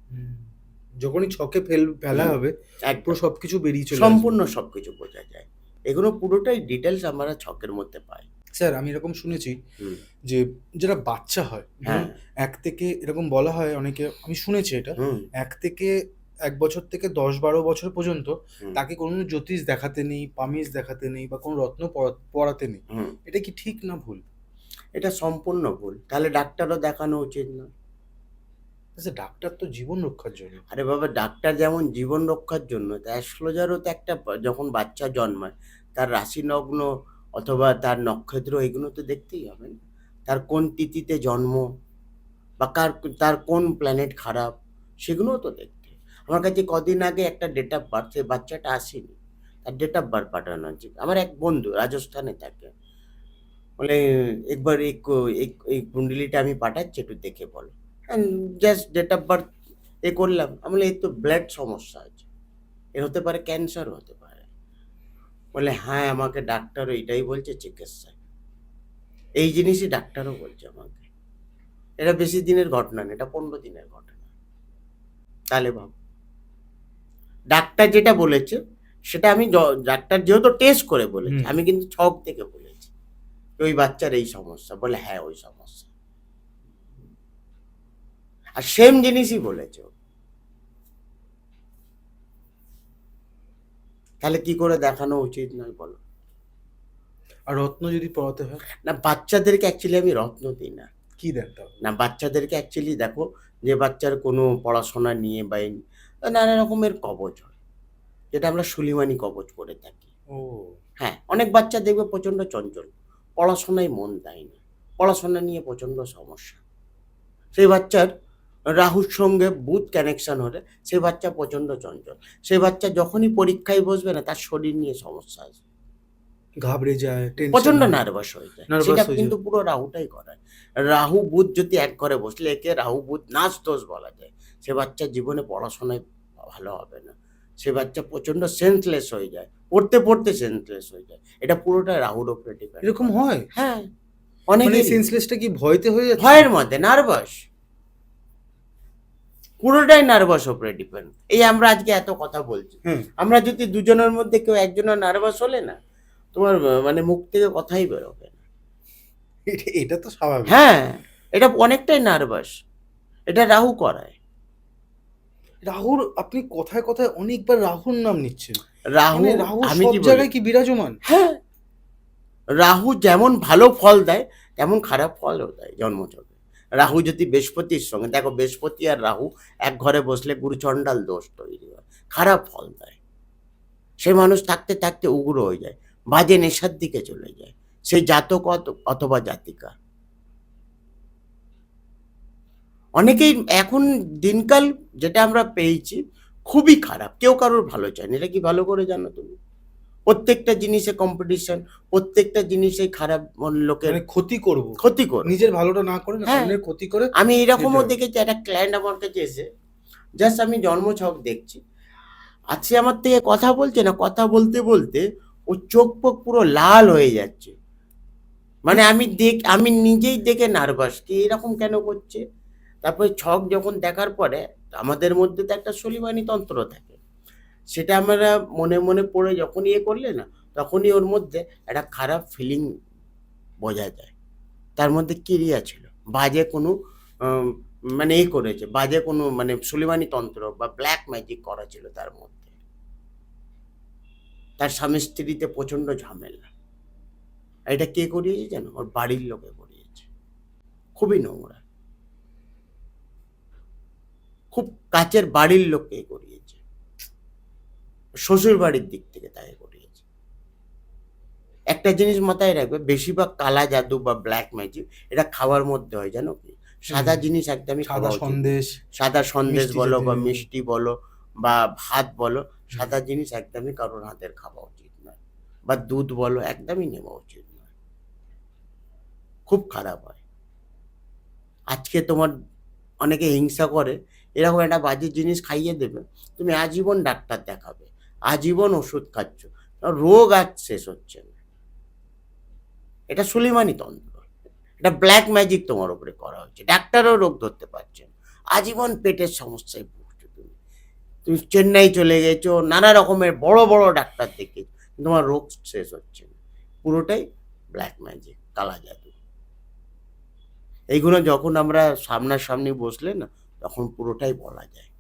যখনই ছকে ফেলা হবে একদম পুরো সবকিছু বেরিয়ে চলে আসবে। সম্পূর্ণ সবকিছু বোঝা যায়। এগুলো পুরোটাই ডিটেলস আমরা ছকের মধ্যে পাই। স্যার, আমি এরকম শুনেছি হুম, যে যারা বাচ্চা হয়, হ্যাঁ, ধরুন 1 থেকে এরকম বলা হয় অনেকে, আমি শুনেছি এটা, হুম, 1 থেকে 1 বছর থেকে 10-12 বছর পর্যন্ত হুম, তাকে কোনো জ্যোতিষ দেখাতে নেই, পামিশ দেখাতে নেই বা কোনো রত্ন পড়াতে নেই। হুম। এটা কি ঠিক না ভুল? এটা সম্পূর্ণ ভুল। তাহলে ডাক্তারও দেখানো উচিত না। আচ্ছা, ডাক্তার তো জীবন রক্ষার জন্য। আরে বাবা, ডাক্তার যেমন জীবন রক্ষার জন্য, তা অ্যাস্ট্রোলজারও তো একটা যখন বাচ্চা জন্মায় তার রাশি লগ্ন অথবা তার নক্ষত্র এগুলো তো দেখতেই হবে না? তার কোন তিথিতে জন্ম বা তার কোন প্ল্যানেট খারাপ সেগুলোও তো দেখতে হয়। আমার কাছে কদিন আগে একটা ডেট অফ বার্থ, সে বাচ্চাটা আসেনি, তার ডেট অফ বার্থ পাঠানো হচ্ছে। আমার এক বন্ধু রাজস্থানে থাকে, বলে একবার এই কুণ্ডলিটা আমি পাঠাচ্ছি, একটু দেখে বলো। জাস্ট ডেট অফ বার্থ করলাম, আমি বলি এর তো ব্লাড সমস্যা আছে, এর হতে পারে ক্যান্সারও হতে পারে। বলে হ্যাঁ, আমাকে ডাক্তারও এটাই বলছে চিকিৎসায়, এই জিনিসই ডাক্তারও বলছে আমাকে। এটা বেশি দিনের ঘটনা না, এটা 15 দিনের ঘটনা। তাহলে ভাব, ডাক্তার যেটা বলেছে সেটা আমি ডাক্তার যেহেতু টেস্ট করে বলেছে, হুম। আমি কিন্তু ছক থেকে বলেছি ওই বাচ্চার এই সমস্যা। বলে হ্যাঁ ওই সমস্যা, আর সেম জিনিসই বলেছে ও। তাহলে কি করে দেখানো উচিত নয় বলো? আর রত্ন যদি পড়াতে হয়? না, বাচ্চাদেরকে অ্যাকচুয়ালি আমি রত্ন দিই না। কি দেন তাহলে? না, বাচ্চাদেরকে অ্যাকচুয়ালি দেখো, যে বাচ্চার কোনো পড়াশোনা নিয়ে বা নানা রকমের কবচ হয়, যেটা আমরা সুলিমানি কবচ করে থাকি। ও। হ্যাঁ, অনেক বাচ্চা দেখবে প্রচণ্ড চঞ্চল, পড়াশোনায় মন দেয় না, পড়াশোনা নিয়ে প্রচণ্ড সমস্যা। সেই বাচ্চার রাহুর সঙ্গে বুধ কানেকশন হলে সেই বাচ্চা প্রচণ্ড চঞ্চল। সেই বাচ্চা যখনই পরীক্ষায় বসবে না, তার শরীর নিয়ে সমস্যা আসবে, ঘাবড়ে যায়, টেনশন প্রচণ্ড হয়, নার্ভাস হয়ে যায়। নার্ভাস সেটা হয়ে কিন্তু যায়। পুরো রাহুটাই করায়। রাহু বুধ যদি এক ঘরে বসলে, একে রাহু বুধ নাচ দোষ বলা যায়। সে বাচ্চার জীবনে পড়াশোনায় ভালো হবে না, সে বাচ্চা প্রচণ্ড সেন্সলেস হয়ে যায়, পড়তে পড়তে সেন্সলেস হয়ে যায়। এটা পুরোটা রাহুর ওপরে ডিপেন্ড এরকম করে। হয়? হ্যাঁ, মানে অনেকেরই সেন্সলেসটা কি ভয়তে হয়ে যাচ্ছে? ভয়ের মধ্যে নার্ভাস, পুরোটাই নার্ভাস ওপরে ডিপেন্ড। এই আমরা আজকে এত কথা বলছি, হুম। আমরা যদি দুজনের মধ্যে কেউ একজনের নার্ভাস হলে না, তোমার মানে মুখ থেকে কথাই বেরোবে না। এটা তো স্বাভাবিক। হ্যাঁ, এটা অনেকটাই নার্ভাস, এটা রাহু করায়। রাহুর, আপনি কথায় কথায় অনেকবার রাহুর নাম নিচ্ছেন। রাহু, মানে রাহু আমি সব কি বলি, জায়গায় কি বিরাজমান? হ্যাঁ, রাহু যেমন ভালো ফল দেয় তেমন খারাপ ফলও দেয় জন্মছকে। রাহু যদি বৃহস্পতির সঙ্গে, দেখো বৃহস্পতি আর রাহু এক ঘরে বসলে গুরুচণ্ডাল দোষ তৈরি হয়, খারাপ ফল দেয়। সে মানুষ থাকতে থাকতে উগ্র হয়ে যায়, বাজে নেশার দিকে চলে যায়, সেই জাতক অথবা জাতিকা। অনেকেই এখন দিনকাল যেটা আমরা পেয়েছি খুবই খারাপ, কেউ কারোর ভালো চায় না, এটা কি ভালো করে জানো তুমি? প্রত্যেকটা জিনিসে কম্পিটিশন, প্রত্যেকটা জিনিসে খারাপ লোকের মানে ক্ষতি করব, ক্ষতি করে। নিজের ভালোটা না করে না, হ্যাঁ, অন্যের ক্ষতি করে। আমি এরকমও সেটা দেখেছি, একটা ক্লায়েন্ট আমার কাছে এসে জাস্ট আমি জন্মছক দেখছি, আজকে আমার থেকে কথা বলছে না, কথা বলতে বলতে ওর চোখ পোক পুরো লাল হয়ে যাচ্ছে। মানে আমি নিজেই দেখে নার্ভাস, কি এরকম কেন করছে। তারপরে ছক যখন দেখার পরে, আমাদের মধ্যে তো একটা সলিমানি তন্ত্র থাকে, সেটা আমরা মনে মনে পড়ে যখন করলে না, তখনই ওর মধ্যে একটা খারাপ ফিলিং বোঝা যায়। তার মধ্যে ক্রিয়া ছিল, বাজে কোনো আম, মানে করেছে, বাজে কোনো মানে সুলিমানি তন্ত্র বা ব্ল্যাক ম্যাজিক করা ছিল তার মধ্যে। তার স্বামী স্ত্রীতে প্রচণ্ড ঝামেলা। আর এটা কে করিয়েছে জানো? ওর বাড়ির লোকে করিয়েছে। খুবই নোংরা, খুব কাছের বাড়ির লোককে করিয়েছে, শ্বশুর বাড়ির দিক থেকে তাকে করিয়েছে। একটা জিনিস মাথায় রাখবে, বেশিরভাগ কালা জাদু বা ব্ল্যাক ম্যাজিক এটা খাওয়ার মধ্যে হয়, জানো কি? সাদা জিনিস একদমই সাদা খাওয়া উচিত না। সন্দেশ, সাদা সন্দেশ মিষ্টি বলো বা জাতীয়। মিষ্টি বলো বা ভাত বলো, সাদা জিনিস একদমই কারোর হাতের খাওয়া উচিত নয়, বা দুধ বলো একদমই নেওয়া উচিত নয়, খুব খারাপ হয়। আজকে তোমার অনেকে হিংসা করে, এরকম একটা বাজে জিনিস খাইয়ে দেবে, তুমি আজীবন ডাক্তার দেখাবে, আজীবন ওষুধ খাচ্ছ, রোগ আজ শেষ হচ্ছে না। এটা সুলিমানি তন্ত্র, এটা ব্ল্যাক ম্যাজিক তোমার উপরে করা হচ্ছে, ডাক্তারও রোগ ধরতে পারছেন, আজীবন পেটের সমস্যায় ভুগছো তুমি। তুমি চেন্নাই চলে গেছো, নানা রকমের বড় বড় ডাক্তার দেখিয়েছো, তোমার রোগ শেষ হচ্ছে না, পুরোটাই ব্ল্যাক ম্যাজিক, কালা জাদু। এইগুলো যখন আমরা সামনাসামনি বসলে না, তখন পুরোটাই বলা যায়,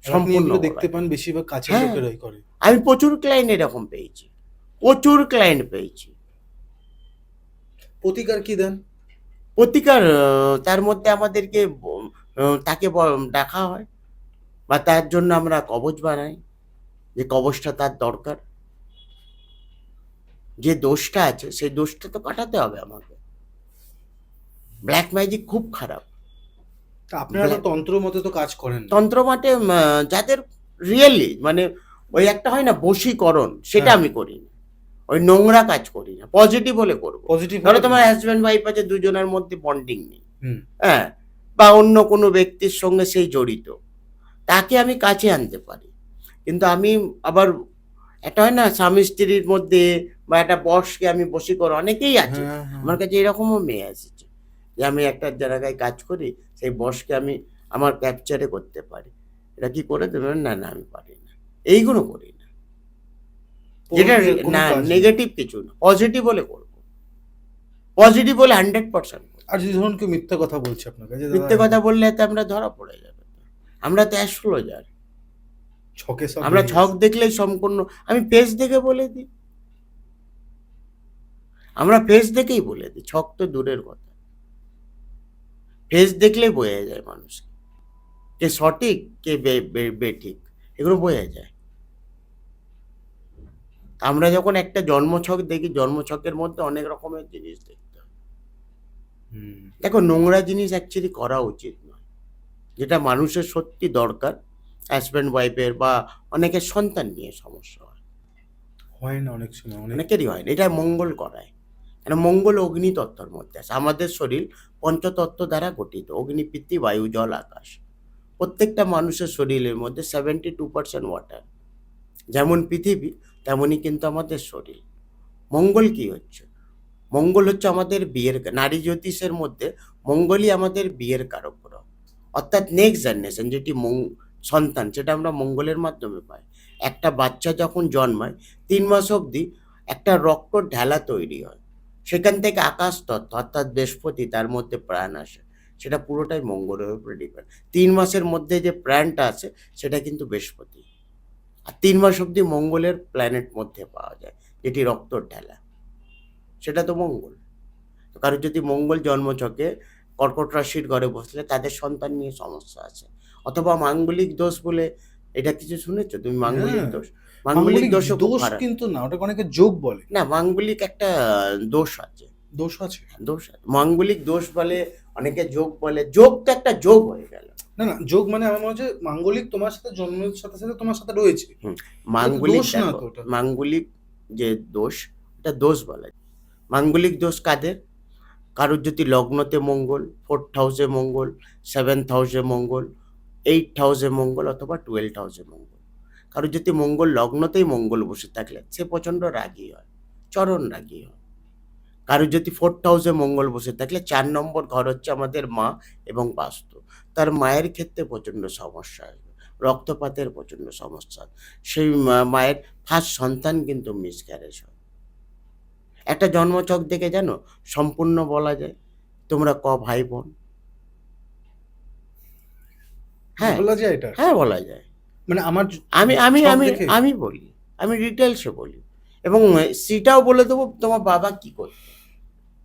আর আপনি সম্পূর্ণ এগুলো বলা দেখতে পান যায়। বেশিরভাগ কাছের হ্যাঁ, লোকেরাই করে। আমি প্রচুর ক্লায়েন্ট এরকম পেয়েছি, প্রচুর ক্লায়েন্ট পেয়েছি। প্রতিকার কি দেন? প্রতিকার তার মধ্যে আমাদেরকে তাকে ডাকা হয় বা তার জন্য আমরা কবচ বানাই, যে কবচটা তার দরকার। যে দোষটা আছে সেই দোষটা তো কাটাতে হবে আমাকে। ব্ল্যাক ম্যাজিক খুব খারাপ। তা আপনারা তো তন্ত্র মতে তো কাজ করেন না। তন্ত্র মাঠে যাদের রিয়েলি মানে ওই একটা হয় না বশীকরণ, সেটা হ্যাঁ। আমি করি না। ওই নোংরা কাজ করি না, পজিটিভ হলে করবো। পজিটিভ ধরো তোমার হাজব্যান্ড ওয়াইফ আছে, দুজনের মধ্যে বন্ডিং নেই, হুম। হ্যাঁ, বা অন্য কোনো ব্যক্তির সঙ্গে সেই জড়িত, তাকে আমি কাছে আনতে পারি। কিন্তু আমি আবার একটা হয় না স্বামী স্ত্রীর মধ্যে, বা একটা বসকে আমি বশীকরণ, অনেকেই আছে। হ্যাঁ, হ্যাঁ। আমার কাছে এরকমও মেয়ে এসেছে যে আমি একটা জায়গায় কাজ করি, সেই বসকে আমি আমার ক্যাপচারে করতে পারি। এটা কি করে দেবেন? না না, আমি পারি না, এইগুলো করি না। যেটা পূর্বের কোনো না কাজ নেই। নেগেটিভ কিছু না, পজিটিভ হলে করবো। পজিটিভ হলে 100%। আর যদি ধরুন কেউ মিথ্যা কথা বলছে আপনার কাছে, মিথ্যে কথা বললে তো আমরা ধরা পড়ে যাবে। আমরা তো অ্যাস্ট্রোলজার, ছকে সব আমরা বেরিয়ে ছক গেছে। দেখলেই সম্পূর্ণ, আমি ফেস দেখে বলে দিই। আমরা ফেস দেখেই বলে দিই, ছক তো দূরের কথা। ফেস দেখলেই বোঝা যায় মানুষকে, কে সঠিক কে বেঠিক, এগুলো বোঝা যায়। আমরা যখন একটা জন্মছক দেখি, জন্মছকের মধ্যে অনেক রকমের জিনিস দেখতে হয়। হুম। দেখো, নোংরা জিনিস অ্যাকচুয়ালি করা উচিত নয়। যেটা মানুষের সত্যি দরকার, হাজব্যান্ড ওয়াইফের বা অনেকের সন্তান নিয়ে সমস্যা হয়, হয় না অনেক সময়, অনেক অনেকেরই হয় না। এটা মঙ্গল করায়। কেন? মঙ্গল অগ্নিতত্ত্বর মধ্যে আছে। আমাদের শরীর পঞ্চতত্ত্ব দ্বারা গঠিত: অগ্নি, পৃথিবী, বায়ু, জল, আকাশ। প্রত্যেকটা মানুষের শরীরের মধ্যে 72% ওয়াটার। যেমন পৃথিবী, তেমনই কিন্তু আমাদের শরীর। মঙ্গল কি হচ্ছে? মঙ্গল হচ্ছে আমাদের বিয়ের, নারী জ্যোতিষের মধ্যে মঙ্গলই আমাদের বিয়ের কারক গ্রহ। অর্থাৎ নেক্সট জেনারেশন যেটি সন্তান, সেটা আমরা মঙ্গলের মাধ্যমে পাই। একটা বাচ্চা যখন জন্মায় 3 মাস অবধি একটা রক্ত ঢেলা তৈরি হয়। সেখান থেকে আকাশ তত্ত্ব অর্থাৎ বৃহস্পতি, তার মধ্যে প্রাণ আসে। সেটা পুরোটাই মঙ্গলের উপরে ডিপেন্ড। 3 মাসের মধ্যে যে প্রাণটা আছে সেটা কিন্তু বৃহস্পতি। আর 3 মাস অবধি মঙ্গলের প্ল্যানেট মধ্যে পাওয়া যায়, যেটি রক্তর ঢেলা, সেটা তো মঙ্গল। তো কারোর যদি মঙ্গল জন্মছকে কর্কট রাশির ঘরে বসলে তাদের সন্তান নিয়ে সমস্যা আছে। অথবা মাঙ্গলিক দোষ বলে, এটা কিছু শুনেছো তুমি? মাঙ্গলিক হ্যাঁ। দোষ, মাঙ্গলিক মাঙ্গলিক দোষও খুব দোষ খারাপ। কিন্তু না, ওটাকে অনেকে যোগ বলে। না, মাঙ্গলিক একটা দোষ আছে। দোষ আছে? দোষ আছে, মাঙ্গলিক দোষ বলে, অনেকে যোগ বলে। যোগ তো একটা যোগ হয়ে গেল। না, না, যোগ মানে আমার মনে হচ্ছে মাঙ্গলিক তোমার সাথে জন্মের সাথে সাথে তোমার সাথে রয়েছে। হুম, এটা তো মাঙ্গলিক দোষ না দেখো, তো ওটা। মাঙ্গলিক যে দোষ, এটা দোষ বলে। মাঙ্গলিক দোষ কাদের? কারোর যদি লগ্নতে মঙ্গল, 4th হাউসে মঙ্গল, 7th হাউসে মঙ্গল, 8th হাউসে মঙ্গল অথবা 12th হাউসে মঙ্গল। কারোর যদি মঙ্গল লগ্নতেই মঙ্গল বসে থাকলে সে প্রচণ্ড রাগী হয়, চরম রাগী হয়। কারোর যদি 4th হাউসে মঙ্গল বসে থাকলে, 4 নম্বর ঘর হচ্ছে আমাদের মা এবং বাস্তু, তার মায়ের ক্ষেত্রে প্রচণ্ড সমস্যা আসবে, রক্তপাতের প্রচণ্ড সমস্যা। সেই মায়ের ফার্স্ট সন্তান কিন্তু মিসক্যারেজ হয়। একটা জন্মছক দেখে জানো সম্পূর্ণ বলা যায় তোমরা ভাই বোন। হ্যাঁ, বলা যায় এটা? হ্যাঁ বলা যায়। মানে আমার আমি আমি ছক আমি দেখে? আমি বলি, আমি ডিটেলসে বলি, এবং সেটাও বলে দেবো তোমার বাবা কি করতো,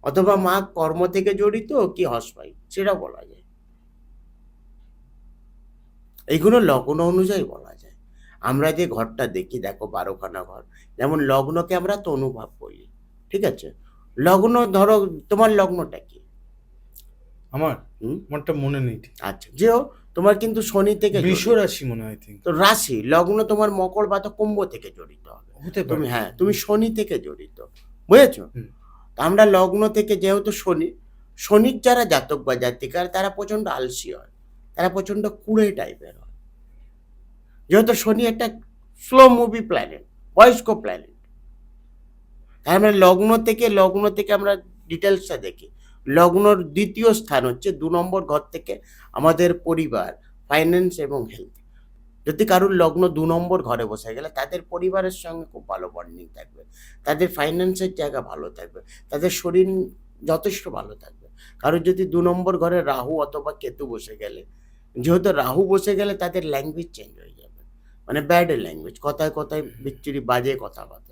অথবা মা কর্ম থেকে জড়িত কি হাউসওয়াইফ, সেটাও বলা যায়। এইগুলো লগ্ন অনুযায়ী বলা যায়। আমরা যে ঘরটা দেখি, দেখো 12খানা ঘর, যেমন লগ্নকে আমরা তনুভাব বলি, ঠিক আছে? লগ্ন ধরো, তোমার লগ্নটা কি? আমার হুম, আমারটা মনে নেই ঠিক। আচ্ছা, যেও তোমার কিন্তু শনি থেকে বৃষ জড়িত। রাশি মনে হয়, থিঙ্ক। তো রাশি লগ্ন তোমার মকর বা তো কুম্ভ থেকে জড়িত হবে। হতে তুমি, পারে। হ্যাঁ, তুমি শনি থেকে জড়িত, বুঝেছো? হুম। তা আমরা লগ্ন থেকে, যেহেতু শনি, শনির যারা জাতক বা জাতিকার, তারা প্রচণ্ড আলসি হয়, তারা প্রচণ্ড কুড়ে টাইপের হয়। যেহেতু শনি একটা স্লো মুভি প্ল্যানেট, বয়স্ক প্ল্যানেট, তাই আমরা লগ্ন থেকে আমরা ডিটেলসটা দেখি। লগ্নর দ্বিতীয় স্থান হচ্ছে 2 নম্বর ঘর থেকে আমাদের পরিবার, ফাইন্যান্স এবং হেলথ। যদি কারোর লগ্ন 2 নম্বর ঘরে বসে গেলে তাদের পরিবারের সঙ্গে খুব ভালো বন্ডিং থাকবে, তাদের ফাইন্যান্সের জায়গা ভালো থাকবে, তাদের শরীর যথেষ্ট ভালো থাকবে। কারোর যদি 2 নম্বর ঘরে রাহু অথবা কেতু বসে গেলে, যেহেতু রাহু বসে গেলে তাদের ল্যাঙ্গুয়েজ চেঞ্জ হয়ে যাবে, মানে ব্যাড ল্যাঙ্গুয়েজ, কথায় কথায় বিচ্ছিরি বাজে কথাবার্তা।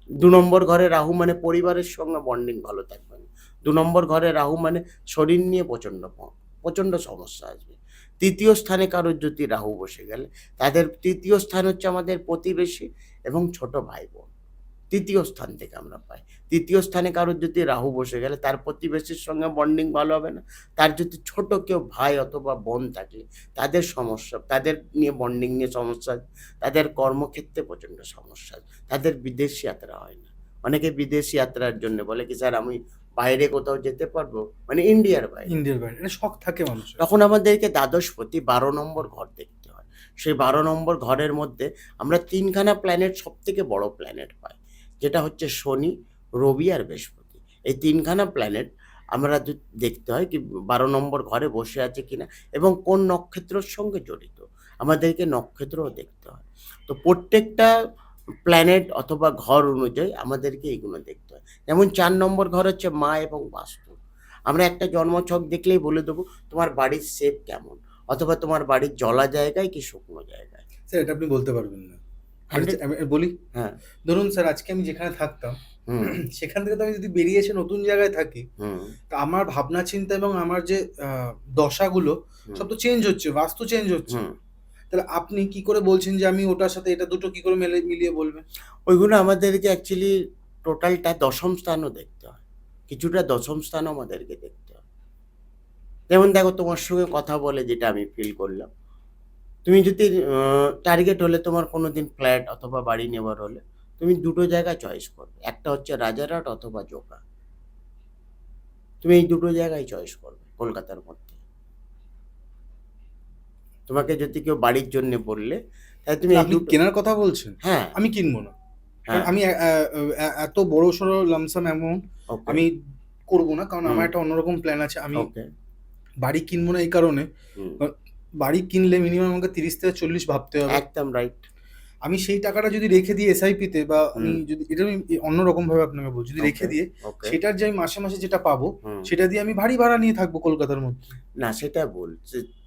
2 নম্বর ঘরে রাহু মানে পরিবারের সঙ্গে বন্ডিং ভালো থাকবে না। 2 নম্বর ঘরে রাহু মানে শরীর নিয়ে প্রচণ্ড প্রচণ্ড সমস্যা আসবে। তৃতীয় স্থানে কারোর যদি রাহু বসে গেলে, তাদের তৃতীয় স্থান হচ্ছে আমাদের প্রতিবেশী এবং ছোট ভাই-বোন। তৃতীয় স্থান থেকে আমরা পাই। তৃতীয় স্থানে কারোর যদি রাহু বসে গেলে তার প্রতিবেশীর সঙ্গে বন্ডিং ভালো হবে না। তার যদি ছোট কেউ ভাই অথবা বোন থাকে, তাদের সমস্যা, তাদের নিয়ে বন্ডিং নিয়ে সমস্যা, তাদের কর্মক্ষেত্রে প্রচণ্ড সমস্যা, তাদের বিদেশ যাত্রা হয় না। অনেকে বিদেশ যাত্রার জন্য বলে কি, স্যার আমি বাইরে কোথাও যেতে পারবো? মানে ইন্ডিয়ার বাইরে। ইন্ডিয়ার বাইরে এটা শখ থাকে মানুষের। তখন আমাদেরকে দ্বাদশপতি 12 নম্বর ঘর দেখতে হয়। সেই 12 নম্বর ঘরের মধ্যে আমরা ৩ খানা প্ল্যানেট, সবথেকে বড় প্ল্যানেট পাই। যেটা হচ্ছে শনি, রবি আর বৃহস্পতি। এই ৩ খানা প্ল্যানেট আমরা দেখতে হয় কি 12 নম্বর ঘরে বসে আছে কিনা এবং কোন নক্ষত্রের সঙ্গে জড়িত। আমাদেরকে নক্ষত্রও দেখতে হয়। তো প্রত্যেকটা প্ল্যানেট অথবা ঘর অনুযায়ী আমাদেরকে এগুলো দেখতে হয়। যেমন ৪ নম্বর ঘর হচ্ছে মা এবং বাস্তু। আমরা একটা জন্মছক দেখলেই বলে দেবো তোমার বাড়ির শেপ কেমন, অথবা তোমার বাড়ির জলা জায়গায় কি শুকনো জায়গায়। স্যার এটা আপনি বলতে পারবেন না। Hundred- আমি বলি, হ্যাঁ। ধরুন স্যার আজকে আমি যেখানে থাকতাম হুম সেখান থেকে তো আমি যদি বেরিয়ে এসে নতুন জায়গায় থাকি, হুম তা আমার ভাবনা চিন্তা এবং আমার যে দশাগুলো সব তো চেঞ্জ হচ্ছে, বাস্তু চেঞ্জ হচ্ছে। হুম তাহলে আপনি কি করে বলছেন যে আমি ওটার সাথে এটা দুটো কি করে মিলিয়ে বলবেন? ওইগুলো আমাদেরকে অ্যাকচুয়ালি টোটালটা দশম স্থানও দেখতে হয়, কিছুটা দশম স্থানও আমাদেরকে দেখতে হয়। যেমন দেখো, তোমার সঙ্গে কথা বলে যেটা আমি ফিল করলাম, তুমি যদি টার্গেট হলে তোমার কোনো দিন ফ্ল্যাট অথবা বাড়ি নেওয়ার হলে তুমি দুটো জায়গা চয়েস করবে, একটা হচ্ছে রাজারহাট অথবা জোকা। তুমি এই দুটো জায়গায় চয়েস করবে কলকাতার মধ্যে। তোমাকে যদি কেউ বাড়ির জন্য বললে, তাহলে তুমি এই আপনি দুটো। কেনার কথা বলছেন? হ্যাঁ আমি কিনবো না, কারণ হ্যাঁ আমি এত বড় সড়ো লামসাম অ্যামাউন্ট ওকে আমি করবো না, কারণ আমার হুম একটা অন্যরকম প্ল্যান আছে। আমি ওকে বাড়ি কিনবো না এই কারণে, হুম বাড়ি কিনলে মিনিমাম আমাকে 30 থেকে 40 ভাবতে হবে। একদম রাইট। আমি সেই টাকাটা যদি রেখে দিই এসআইপিতে, বা আমি হুম যদি এটা আমি অন্যরকম ভাবে আপনাকে বলছি, যদি রেখে ওকে দিয়ে ওকে সেটার যে আমি মাসে মাসে যেটা পাবো হুম সেটা দিয়ে আমি বাড়ি ভাড়া নিয়ে থাকবো কলকাতার মধ্যে। না, সেটা ভুল।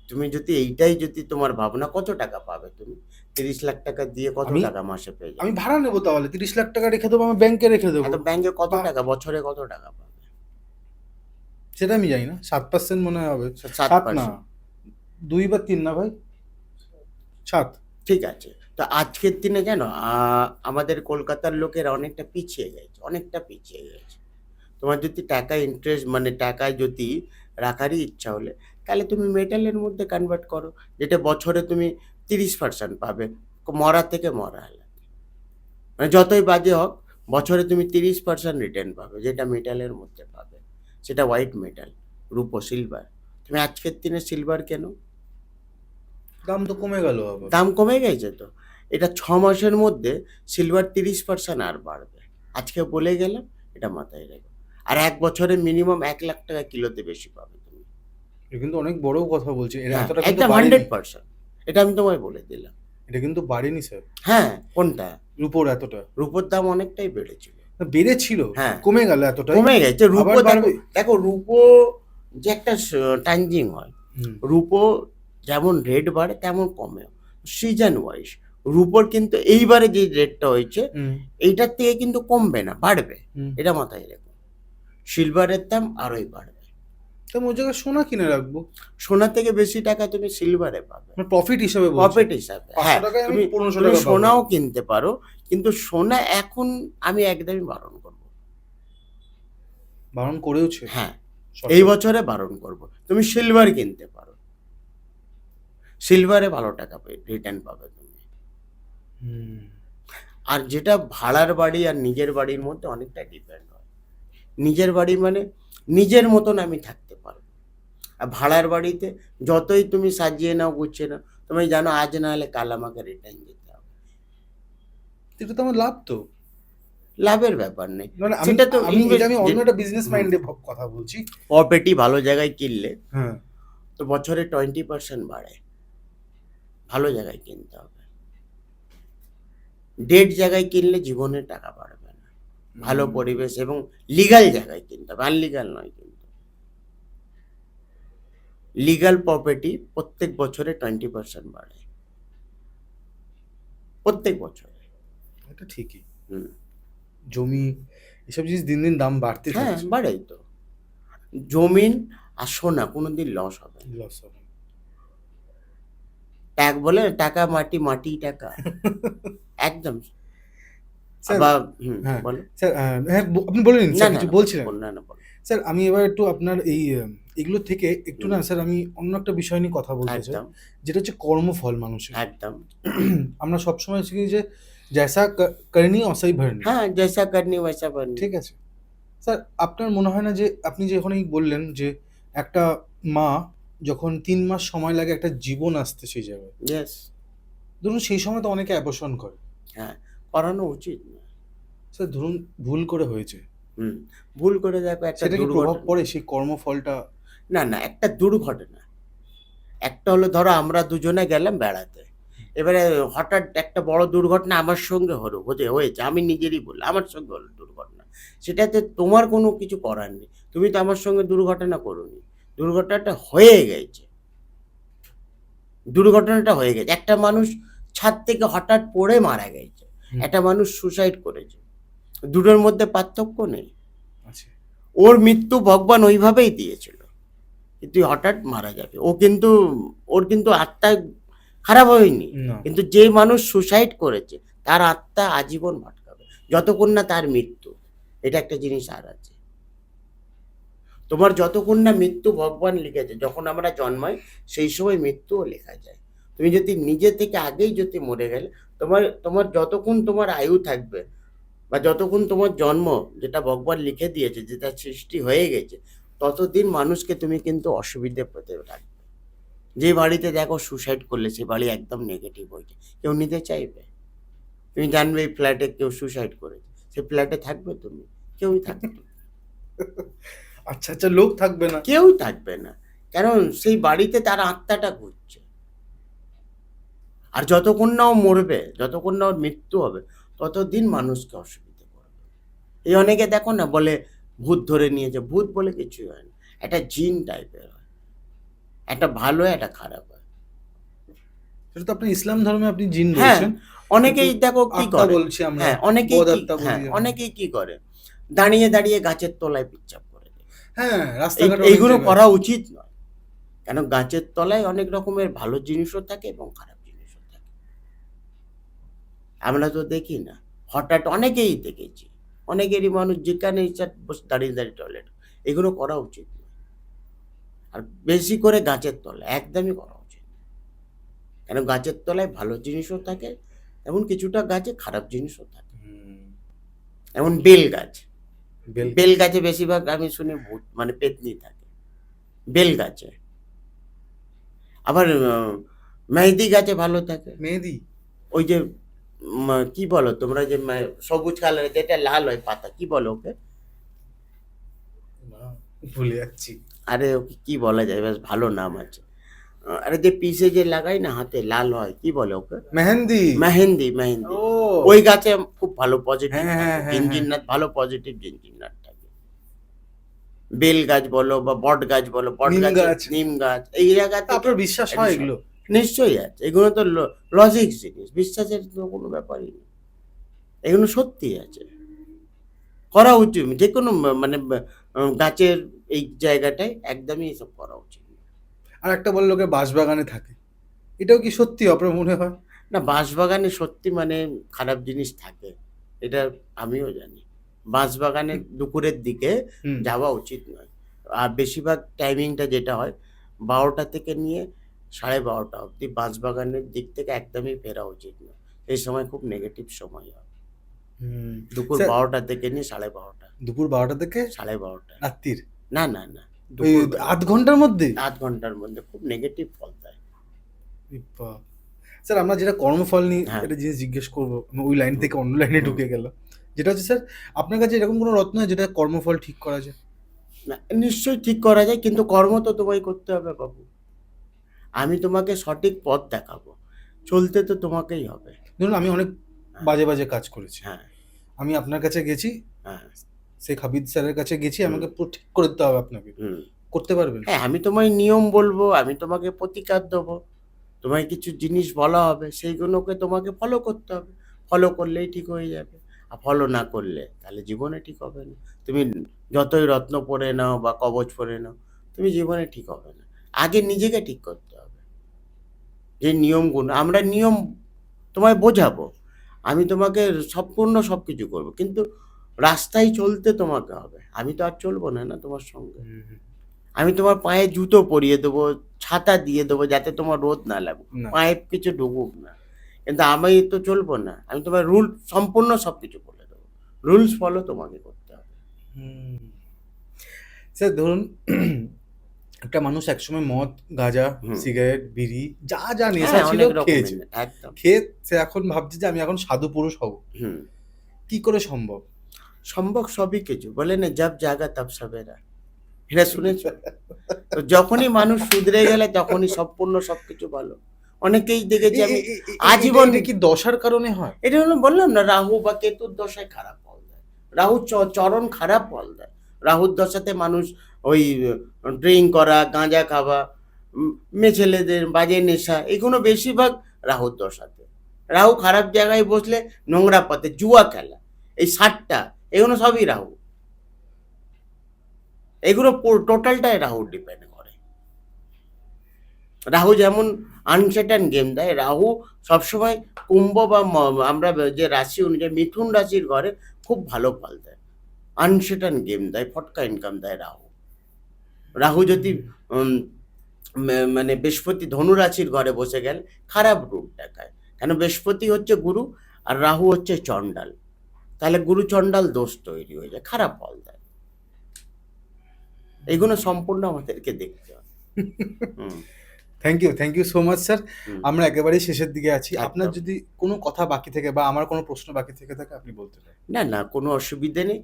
তুমি যদি এইটাই যদি তোমার ভাবনা, কত টাকা পাবে তুমি? 30 লাখ টাকা দিয়ে কত আমি টাকা মাসে পেয়ে যাবে? আমি ভাড়া নেবো, তাহলে 30 লাখ টাকা রেখে দেবো, আমি ব্যাংকে রেখে দেবো। এত ব্যাংকে কত বা- টাকা, বছরে কত টাকা পাবে? সেটা আমি জানি না, 7% মনে হয় হবে। 7 না, 7%। 2 বা 3 না ভাই, 7। ঠিক আছে। তো আজকের দিনে জানো, আমাদের কলকাতার লোকেরা অনেকটা পিছিয়ে গেছে, অনেকটা পিছিয়ে গেছে। তোমার যদি টাকা ইন্টারেস্ট, মানে টাকায় যদি রাখারই ইচ্ছা হলে, তাহলে তুমি মেটালের মধ্যে কনভার্ট করো, যেটা বছরে তুমি 30% পাবে, মরা থেকে মরা হলে। মানে যতই বাজে হোক, বছরে তুমি 30% রিটার্ন পাবে, যেটা মেটালের মধ্যে পাবে। সেটা হোয়াইট মেটাল, রূপো, সিলভার। তুমি আজকের দিনে সিলভার কেন? দাম তো কমে গেল আবার। দাম কমে গেছে তো। এটা 6 মাসের মধ্যে সিলভার 30% আর বাড়বে। আজকে বলে গেলাম, এটা মাথায় রেখো। আর 1 বছরে মিনিমাম 1 লাখ টাকা কিলোতে বেশি পাবে তুমি। এটা কিন্তু অনেক বড় কথা বলছি, এটা হ্যাঁ, এতটা কিন্তু একদম বাড়েনি। 100%। এটা আমি তোমায় বলে দিলাম। এটা কিন্তু বাড়েনি স্যার, হ্যাঁ, কোনটা? রুপোর এতটা। রূপোর দাম অনেকটাই বেড়েছিল। না, বেড়েছিল, হ্যাঁ। কমে গেল এতটাই। কমে গেছে। রূপো আবার দেখো, বাড়বে। দেখো রূপো যে একটা ট্রানজিং হয়, হুম। রূপো যেমন রেট বাড়ে তেমন কমে, সিজন ওয়াইজ। রূপোর কিন্তু এইবারে যে রেটটা হয়েছে, হুম, এইটার থেকে কিন্তু কমবে না, বাড়বে। হুম। এটা মাথায় রেখো। সিলভারের দাম আরোই বাড়বে। তা ওই জায়গায় সোনা কিনে রাখবো, সোনা থেকে বেশি টাকা তুমি সিলভারে পাবে, প্রফিট হিসাবে বলছি। প্রফিট হিসাবে। 500 হ্যাঁ, টাকায় আমি তুমি 1500 তুমি টাকা পাবো। সোনাও কিনতে পারো, কিন্তু সোনা এখন আমি একদমই বারণ করবো। বারণ করেওছে হ্যাঁ, সরকার। এই বছরে বারণ করবো। তুমি সিলভার কিনতে পারো, সিলভারে ভালো টাকা রিটার্ন পাবে তুমি। হুম। আর যেটা ভাড়ার বাড়ি আর নিজের বাড়ির মধ্যে অনেকটা ডিপেন্ড হয়। নিজের বাড়ি মানে নিজের মতন আমি থাকতে পারবো। আর ভাড়ার বাড়িতে যতই তুমি সাজিয়ে নাও, গুছিয়ে নাও, তুমি জানো আজ না হলে কাল আমাকে রিটার্ন দিতে হবে। এটা তো আমার লাভ তো। লাভের ব্যাপার নেই, মানে সেটা তো এটা আমি অন্য একটা বিজনেস হুম। মাইন্ডে কথা বলছি। প্রপার্টি ভালো জায়গায় কিনলে হ্যাঁ, তো বছরে 20% বাড়ে। ভালো জায়গায় কিনতে হবে। ডেড জায়গায় কিনলে জীবনে টাকা বাড়বে না। ভালো পরিবেশ এবং লিগাল জায়গায় কিনতে হবে, আনলিগাল নয়। কিন্তু লিগাল প্রপার্টি প্রত্যেক বছরে 20% বাড়ে, প্রত্যেক বছরে। এটা ঠিকই। হুম, জমি এসব জিনিস দিন দিন দাম বাড়তে হ্যাঁ থাকছে। বাড়েই তো। জমিন আর শোনা কোনোদিন লস হবে না। লস হবে না। বলে টাকা মাটি, মাটি টাকা। একদম। স্যার আবার হ্যাঁ, বলো। স্যার হ্যাঁ, আপনি বলে নিন না, স্যার, না, কিছু না, বলছিলেন? না, না, বলো। স্যার আমি এবার একটু আপনার এই এগুলো থেকে একটু না হুম, স্যার আমি অন্য একটা বিষয় নিয়ে কথা বলতে চাই। একদম, যেটা হচ্ছে কর্মফল মানুষের। একদম। আমরা সবসময় শিখি যে জৈসা করনি ওসাই ভরনি। হ্যাঁ, জৈসা করনি বৈসা বননি। ঠিক আছে? স্যার আপনার মনে হয় না যে আপনি যে এখনই বললেন যে একটা মা যখন ৩ মাস সময় লাগে একটা জীবন আসতে সেই জায়গায়। ইয়েস। ধরুন সেই সময় তো অনেকে অ্যাবর্শন করে। হ্যাঁ, করানো উচিত না। স্যার ধরুন ভুল করে হয়েছে। হুম, ভুল করে দেখো একটা সেটা কি প্রভাব দুর্ঘটনা। পড়ে সেই কর্মফলটা? না, না, একটা দুর্ঘটনা। একটা হলো ধরো আমরা দুজনে গেলাম বেড়াতে। এবারে হঠাৎ একটা বড় দুর্ঘটনা আমার সঙ্গে হয়েছে। আমি নিজেরই বললাম, আমার সঙ্গে হলো দুর্ঘটনা। সেটাতে তোমার কোনো কিছু করার নেই। তুমি তো আমার সঙ্গে দুর্ঘটনা করোনি। দুর্ঘটনাটা হয়ে গেছে। দুর্ঘটনাটা হয়ে গেছে। একটা মানুষ ছাদ থেকে হঠাৎ পড়ে মারা গেছে। হুম, একটা মানুষ সুসাইড করেছে। দুটোর মধ্যে পার্থক্য নেই। আচ্ছা। ওর মৃত্যু ভগবান ওইভাবেই দিয়েছিল। তুই হঠাৎ মারা যাবে। ওর কিন্তু আত্মা খারাপ হয়নি। না। কিন্তু যে মানুষ সুসাইড করেছে তার আত্মা আজীবন ভটকাবে যতক্ষণ না তার মৃত্যু। এটা একটা জিনিস আর আছে। তোমার যতক্ষণ না মৃত্যু ভগবান লিখেছে, যখন আমরা জন্মাই সেই সময় মৃত্যুও লেখা যায়। তুমি যদি নিজে থেকে আগেই যদি মরে গেলে, তোমার তোমার যতক্ষণ তোমার আয়ু থাকবে বা যতক্ষণ তোমার জন্ম, যেটা ভগবান লিখে দিয়েছে, যেটা সৃষ্টি হয়ে গেছে, ততদিন মানুষকে তুমি কিন্তু অসুবিধে পেতে থাকবে। যে বাড়িতে দেখো সুসাইড করলে সে বাড়ি একদম নেগেটিভ হয়েছে, কেউ নিতে চাইবে? তুমি জানবে এই ফ্ল্যাটে কেউ সুসাইড করেছে, সে ফ্ল্যাটে থাকবে তুমি? কেউই থাকবে না। আচ্ছা, আচ্ছা, লোক থাকবে না। কেউই থাকবে না, কারণ সেই বাড়িতে তার আত্মাটা ঘুরছে। আর যতক্ষণ না ও মরবে, যতক্ষণ না ওর মৃত্যু হবে, ততদিন মানুষকে অসুবিধে করবে। এই অনেকে দেখো না বলে ভূত ধরে নিয়েছে, ভূত বলে কিছুই হয় না। একটা জিন টাইপের হয়, একটা ভালো হয়, একটা খারাপ হয়। সেটা তো আপনি ইসলাম ধর্মে আপনি জিন হ্যাঁ, বলছেন। কিন্তু অনেকেই দেখো কি আত্মা করে। বলছি আমরা, হ্যাঁ, বদ আত্মা বলি আমরা। অনেকেই কি করে, দাঁড়িয়ে দাঁড়িয়ে গাছের তলায় পিচ্চাপ করে দেয়। হ্যাঁ, রাস্তাঘাটে অনেক এইগুলো জায়গায় করা আছে। উচিত নয়। কেন, গাছের তলায় অনেক রকমের ভালো জিনিসও থাকে এবং খারাপ জিনিসও থাকে। আমরা তো দেখি না। হঠাৎ অনেকেই দেখেছি, অনেকেরই মানুষ যেখানে ইচ্ছা বসে দাঁড়িয়ে দাঁড়িয়ে টয়লেট, এগুলো করা উচিত নয়। আর বেশি করে গাছের তলায় একদমই করা উচিত নয়। কেন, গাছের তলায় ভালো জিনিসও থাকে, এমন কিছুটা গাছে খারাপ জিনিসও থাকে। হুম, যেমন বেল গাছ। বেল। বেল গাছে বেশিরভাগ আমি শুনি ভূত মানে পেত্নী থাকে বেল গাছে। আবার মেহেদি গাছে ভালো থাকে। মেহেদি? ওই যে কি বলো তোমরা, যে সবুজ কালারের যেটা লাল হয় পাতা, কি বলো ওকে? না, ভুলে যাচ্ছি। আরে ওকে কি বলা যায়, বেশ ভালো নাম আছে। আরে যে পিসে যে লাগাই না হাতে লাল হয়, কি বলে ওকে? মেহেন্দি। মেহেন্দি, মেহেন্দি। ও, ওই গাছে খুব ভালো পজিটিভ হ্যাঁ, থাকে, হ্যাঁ, হ্যাঁ, হ্যাঁ। জিনজিন্নাত ভালো পজিটিভ জিনজিন্নাত থাকে। বেল গাছ বলো বা বট গাছ বলো, বট নিম গাছে গাছ। নিম গাছ, এই জায়গা থেকে আপনার বিশ্বাস হয় এগুলো? নিশ্চয়ই আছে। এগুলো তো লজিক জিনিস, বিশ্বাসের তো কোনো ব্যাপারই নেই। এগুলো সত্যি আছে, করা উচিত। যে কোনো মানে গাছের এই জায়গাটায় একদমই এসব করা উচিত না। আর একটা বলে লোকে বাঁশবাগানে থাকে। এটাও কি সত্যি আপনার মনে হয়? না, বাঁশবাগানে সত্যি মানে খারাপ জিনিস থাকে, এটা আমিও জানি। বাঁশবাগানে দুপুরের দিকে হুম। যাওয়া উচিত নয়। আর বেশিরভাগ টাইমিংটা যেটা হয় ১২টা থেকে নিয়ে ১২:৩০ অবধি বাঁশবাগানের দিক থেকে একদমই ফেরা উচিত নয়। এই সময় খুব নেগেটিভ সময় হয়। হুম। দুপুর স্যার ১২টা থেকে নিয়ে ১২:৩০। দুপুর ১২টা থেকে ১২:৩০। রাত্তির? না, না, না। ওই দুপুরবেলা। ৮ ঘন্টার মধ্যে? ৮ ঘন্টার মধ্যে খুব নেগেটিভ ফল দেয়। এ বাপ! স্যার আমরা যেটা কর্মফল নিয়ে হ্যাঁ। একটা জিনিস জিজ্ঞেস করব, ওই লাইন থেকে অন্য লাইনে হুম। ঢুকে গেল। যেটা হচ্ছে স্যার, আপনার কাছে এরকম কোনো রত্ন আছে যেটা কর্মফল ঠিক করা যায়? না, নিশ্চয়ই ঠিক করা যায়, কিন্তু কর্ম তো তোমায় করতে হবে বাবু। আমি তোমাকে সঠিক পথ দেখাবো। চলতে তো তোমাকেই হবে। ধরুন আমি অনেক বাজে, বাজে কাজ করেছি। হ্যাঁ, আমি আপনার কাছে গেছি, হ্যাঁ। শেখ হাবিব স্যারের কাছে গেছি, হুম। আমাকে পুরো ঠিক করে দিতে হবে আপনাকে। হুম। করতে পারবেন? হ্যাঁ, আমি তোমায় নিয়ম বলবো, আমি তোমাকে প্রতিকার দেবো। তোমায় কিছু জিনিস বলা হবে, সেইগুলোকে তোমাকে ফলো করতে হবে। ফলো করলেই ঠিক হয়ে যাবে। আর ফলো না করলে তাহলে জীবনে ঠিক হবে না। তুমি যতই রত্ন পরে নাও বা কবচ পরে নাও, তো তুমি জীবনে ঠিক হবে না। আগে নিজেকে ঠিক করতে হবে। যে নিয়মগুলো আমরা নিয়ম তোমায় বোঝাবো। আমি তোমাকে সম্পূর্ণ সবকিছু করব। কিন্তু রাস্তায় চলতে তোমাকে হবে। আমি তো আর চলবো না, না তোমার সঙ্গে। আমি তোমার পায়ে জুতো পরিয়ে দেবো, ছাতা দিয়ে দেবো যাতে তোমার রোদ না লাগুক। না। পায়ে কিছু ঢুকুক না। কিন্তু আমি তো চলবো না। আমি তোমার রুল সম্পূর্ণ সবকিছু বলে দেবো। রুলস ফলো তোমাকে করতে হবে। স্যার ধরুন একটা মানুষ একসময় মদ, গাঁজা, হুম। সিগারেট, বিড়ি যা, যা নেশা হ্যাঁ, ছিল অনেক রকমের খেয়েছে। একদম। খেয়ে সে এখন ভাবছে যে আমি এখন সাধু পুরুষ হব। হুম। কি করে সম্ভব? সম্ভব সবই কিছু। বলে না জব জাগা তব সবেরা। এটা শুনেছ? তো যখনই মানুষ শুধরে গেলে তখনই সম্পূর্ণ সবকিছু ভালো। অনেকেই দেখেছি আমি আজীবন এটা কি দশার কারণে হয়? এটা হলো বললাম না রাহু বা কেতুর দশায় খারাপ ফল দেয়। রাহু চরণ খারাপ ফল দেয়। রাহুর দশাতে মানুষ ওই ড্রিঙ্ক করা, গাঁজা খাওয়া, মেয়ে ছেলেদের বাজে নেশা এগুলো বেশিরভাগ রাহুর দশাতে। রাহু খারাপ জায়গায় বসলে নোংরা পথে জুয়া খেলা, এই সাট্টা এগুলো সবই রাহু। এগুলো টোটালটাই রাহুর ডিপেন্ড করে। রাহু যেমন আনসার্টেন গেম দেয়, রাহু সবসময় কুম্ভ বা আমরা যে রাশি অনুযায়ী মিথুন রাশির ঘরে খুব ভালো ফল দেয়। আনসার্টেন গেম দেয়, ফটকা ইনকাম দেয় রাহু। রাহু যদি মানে বৃহস্পতি ধনু রাশির ঘরে বসে গেলে খারাপ রূপ দেখায়। কেন বৃহস্পতি হচ্ছে গুরু আর রাহু হচ্ছে চণ্ডাল। তাহলে গুরু চণ্ডাল দোষ তৈরি হয়ে যায়, খারাপ ফল দেয়। এগুলো সম্পূর্ণ আমাদেরকে দেখতে হবে। Thank you so much sir. Hmm. আমরা একেবারেই শেষের দিকে আছি। একদম। আপনার যদি কোনো কথা বাকি থেকে বা আমার কোনো প্রশ্ন বাকি থেকে থাকে আপনি বলতে পারেন। না, না কোনো অসুবিধে নেই।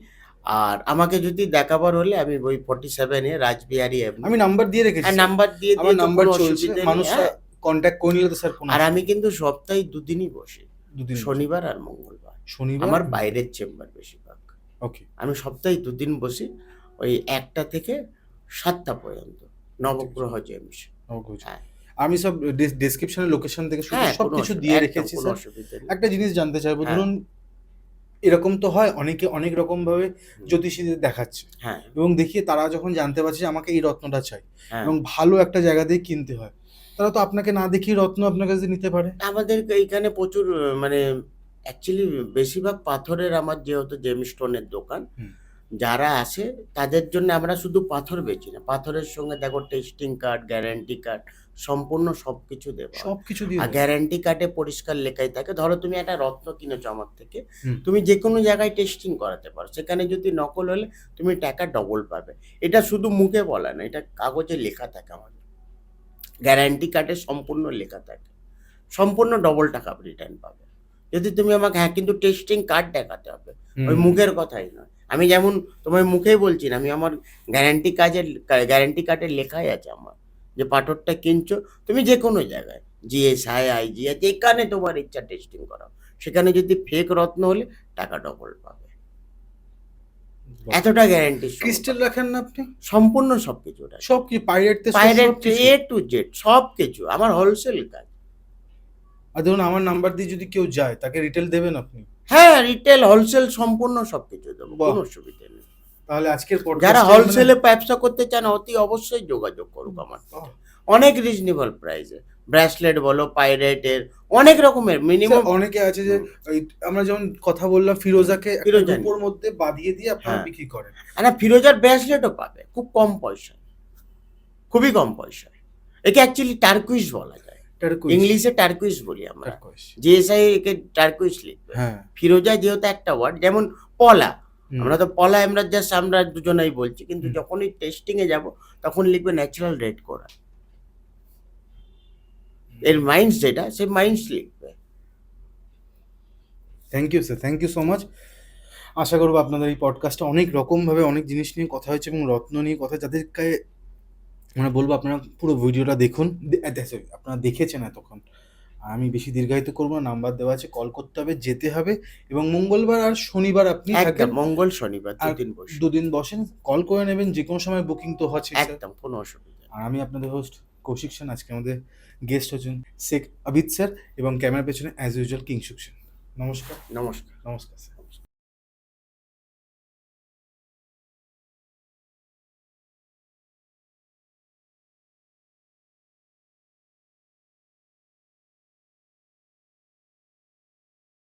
আর আমাকে যদি দেখাবার হলে আমি ওই 47 এ রাসবিহারী আমি অ্যাভিনিউ নাম্বার দিয়ে রেখেছি হ্যাঁ, স্যার। নাম্বার দিয়ে আমার দিয়েছো, নাম্বার কোনো চলছে। অসুবিধে নেই। মানুষরা হ্যাঁ। কন্ট্যাক্ট করে নিলে তো স্যার কোনো আর অসুবিধা আমি নেই। কিন্তু সপ্তাহে দুদিনই বসি। দুদিন শনিবার আর মঙ্গলবার। শনিবার আমার বাইরের চেম্বার বেশিরভাগ। ওকে আমি সপ্তাহে দুদিন বসি। ওই ১টা থেকে ৭টা পর্যন্ত। নবগ্রহ জেমস। হ্যাঁ। আমি সব ডেসক্রিপশনে লোকেশন থেকে শুরু হ্যাঁ, কোনো সবকিছু অসুবিধা দিয়ে একদম রেখেছি কোনো স্যার। অসুবিধা নেই। একটা জিনিস জানতে চাইবো, হ্যাঁ। ধরুন এরকম তো হয় অনেকে অনেক রকম ভাবে হুম। জ্যোতিষীদের দেখাচ্ছে হ্যাঁ, এবং দেখিয়ে তারা যখন জানতে পারছে যে আমাকে এই রত্নটা চাই হ্যাঁ। এবং ভালো একটা জায়গা দিয়ে কিনতে হয়, তারা তো আপনাকে না দেখিয়ে রত্ন আপনার কাছে নিতে পারে। আমাদের এইখানে প্রচুর মানে অ্যাকচুয়ালি বেশিরভাগ পাথরের আমার যেহেতু জেমস্টোনের দোকান, হুম। যারা আসে তাদের জন্য আমরা শুধু পাথর বেচি না। পাথরের সঙ্গে দেখো টেস্টিং কার্ড, গ্যারান্টি কার্ড সম্পূর্ণ সবকিছু দেওয়া হয়। সবকিছু দিয়ে আর দেয়। গ্যারান্টি কার্ডে পরিষ্কার লেখাই থাকে। ধরো তুমি একটা রত্ন কিনেছো আমার থেকে, হুম। তুমি যেকোনো জায়গায় টেস্টিং করাতে পারো। সেখানে যদি নকল হলে তুমি টাকা ডবল পাবে। এটা শুধু মুখে বলা না, এটা কাগজে লেখা থাকে আমাদের। গ্যারান্টি কার্ডে সম্পূর্ণ লেখা থাকে। সম্পূর্ণ ডবল টাকা রিটার্ন পাবে। যদি তুমি আমাকে হ্যাঁ, কিন্তু টেস্টিং কার্ড দেখাতে হবে। ওই হুম। মুখের কথাই নয়। আমি যেমন তোমার মুখেই বলছি না, আমি আমার গ্যারান্টি কার্ডে লেখাই আছে আমার। যে পাথরটা কিনছো তুমি যেকোনো জায়গায় জিএসআই, আইজিআই যেখানে তোমার ইচ্ছা টেস্টিং করাও। সেখানে যদি ফেক রত্ন হলে টাকা ডবল পাবে। এতটা গ্যারান্টি ক্রিস্টাল রাখেন না আপনি? সম্পূর্ণ সবকিছু রাখি। সব কি পাইরেট তে পাইরেট সবকিছু? এ টু জেড সবকিছু। আমার হোলসেল কাজ। আর ধরুন আমার নাম্বার দিয়ে যদি কেউ যায় তাকে রিটেল দেবেন আপনি? হ্যাঁ, রিটেল, হোলসেল সম্পূর্ণ সবকিছু দেবো। বাহ! কোনো অসুবিধা নেই। তাহলে আজকের যারা পডকাস্টে হোলসেলে ব্যবসা করতে চান অতি অবশ্যই যোগাযোগ করুক আমার সাথে। বাহ! অনেক রিজনেবল প্রাইসে। ব্রেসলেট বলো, পাইরেটের অনেক রকমের স্যার মিনিমাম অনেকে আছে যে ওই আমরা যেমন কথা বললাম ফিরোজাকে একটা ফিরোজা রূপোর মধ্যে বাঁধিয়ে দিয়ে আপনারা হ্যাঁ। বিক্রি করেন। না ফিরোজার ব্রেসলেটও পাবে খুব কম পয়সায়। খুবই কম পয়সায়। একে অ্যাকচুয়ালি টার্কুইজ বলা যায়। টার্কুইজ। ইংলিশে টার্কুইজ বলি আমরা। টার্কুইজ। জিএসআই একে টার্কুইজ লিখবে। হ্যাঁ। ফিরোজা যেহেতু একটা ওয়ার্ড, যেমন পলা। হুম। আমরা তো পলা আমরা জাস্ট আমরা দুজনেই বলছি, কিন্তু হুম। যখনই টেস্টিং এ যাব তখন লিখবে ন্যাচারাল রেড কোরা। এর মাইন্ডস যেটা সেই মাইন্ডস লিখবে। Thank you sir, thank you so much. আশা করবো আপনাদের এই পডকাস্টটা অনেক রকমভাবে অনেক জিনিস নিয়ে কথা হয়েছে এবং রত্ন নিয়ে কথা, যাদেরকে মানে বলবো আপনারা পুরো ভিডিওটা দেখুন। সরি, আপনারা দেখেছেন এতক্ষণ। আর আমি বেশি দীর্ঘায়িত করবো না, নাম্বার দেওয়া আছে, কল করতে হবে, যেতে হবে এবং মঙ্গলবার আর শনিবার আপনি একদম থাকেন। মঙ্গল শনিবার আর দুদিন বসে। দুদিন বসেন, কল করে নেবেন, যে কোনো সময় বুকিং তো হচ্ছে স্যার। একদম কোনো অসুবিধা নেই। আর আমি আপনাদের হোস্ট কৌশিক সেন। আজকে আমাদের গেস্ট হচ্ছেন শেখ আবিদ স্যার এবং ক্যামেরার পেছনে অ্যাজ ইউজুয়াল কিংসুক সেন। নমস্কার। নমস্কার। নমস্কার স্যার।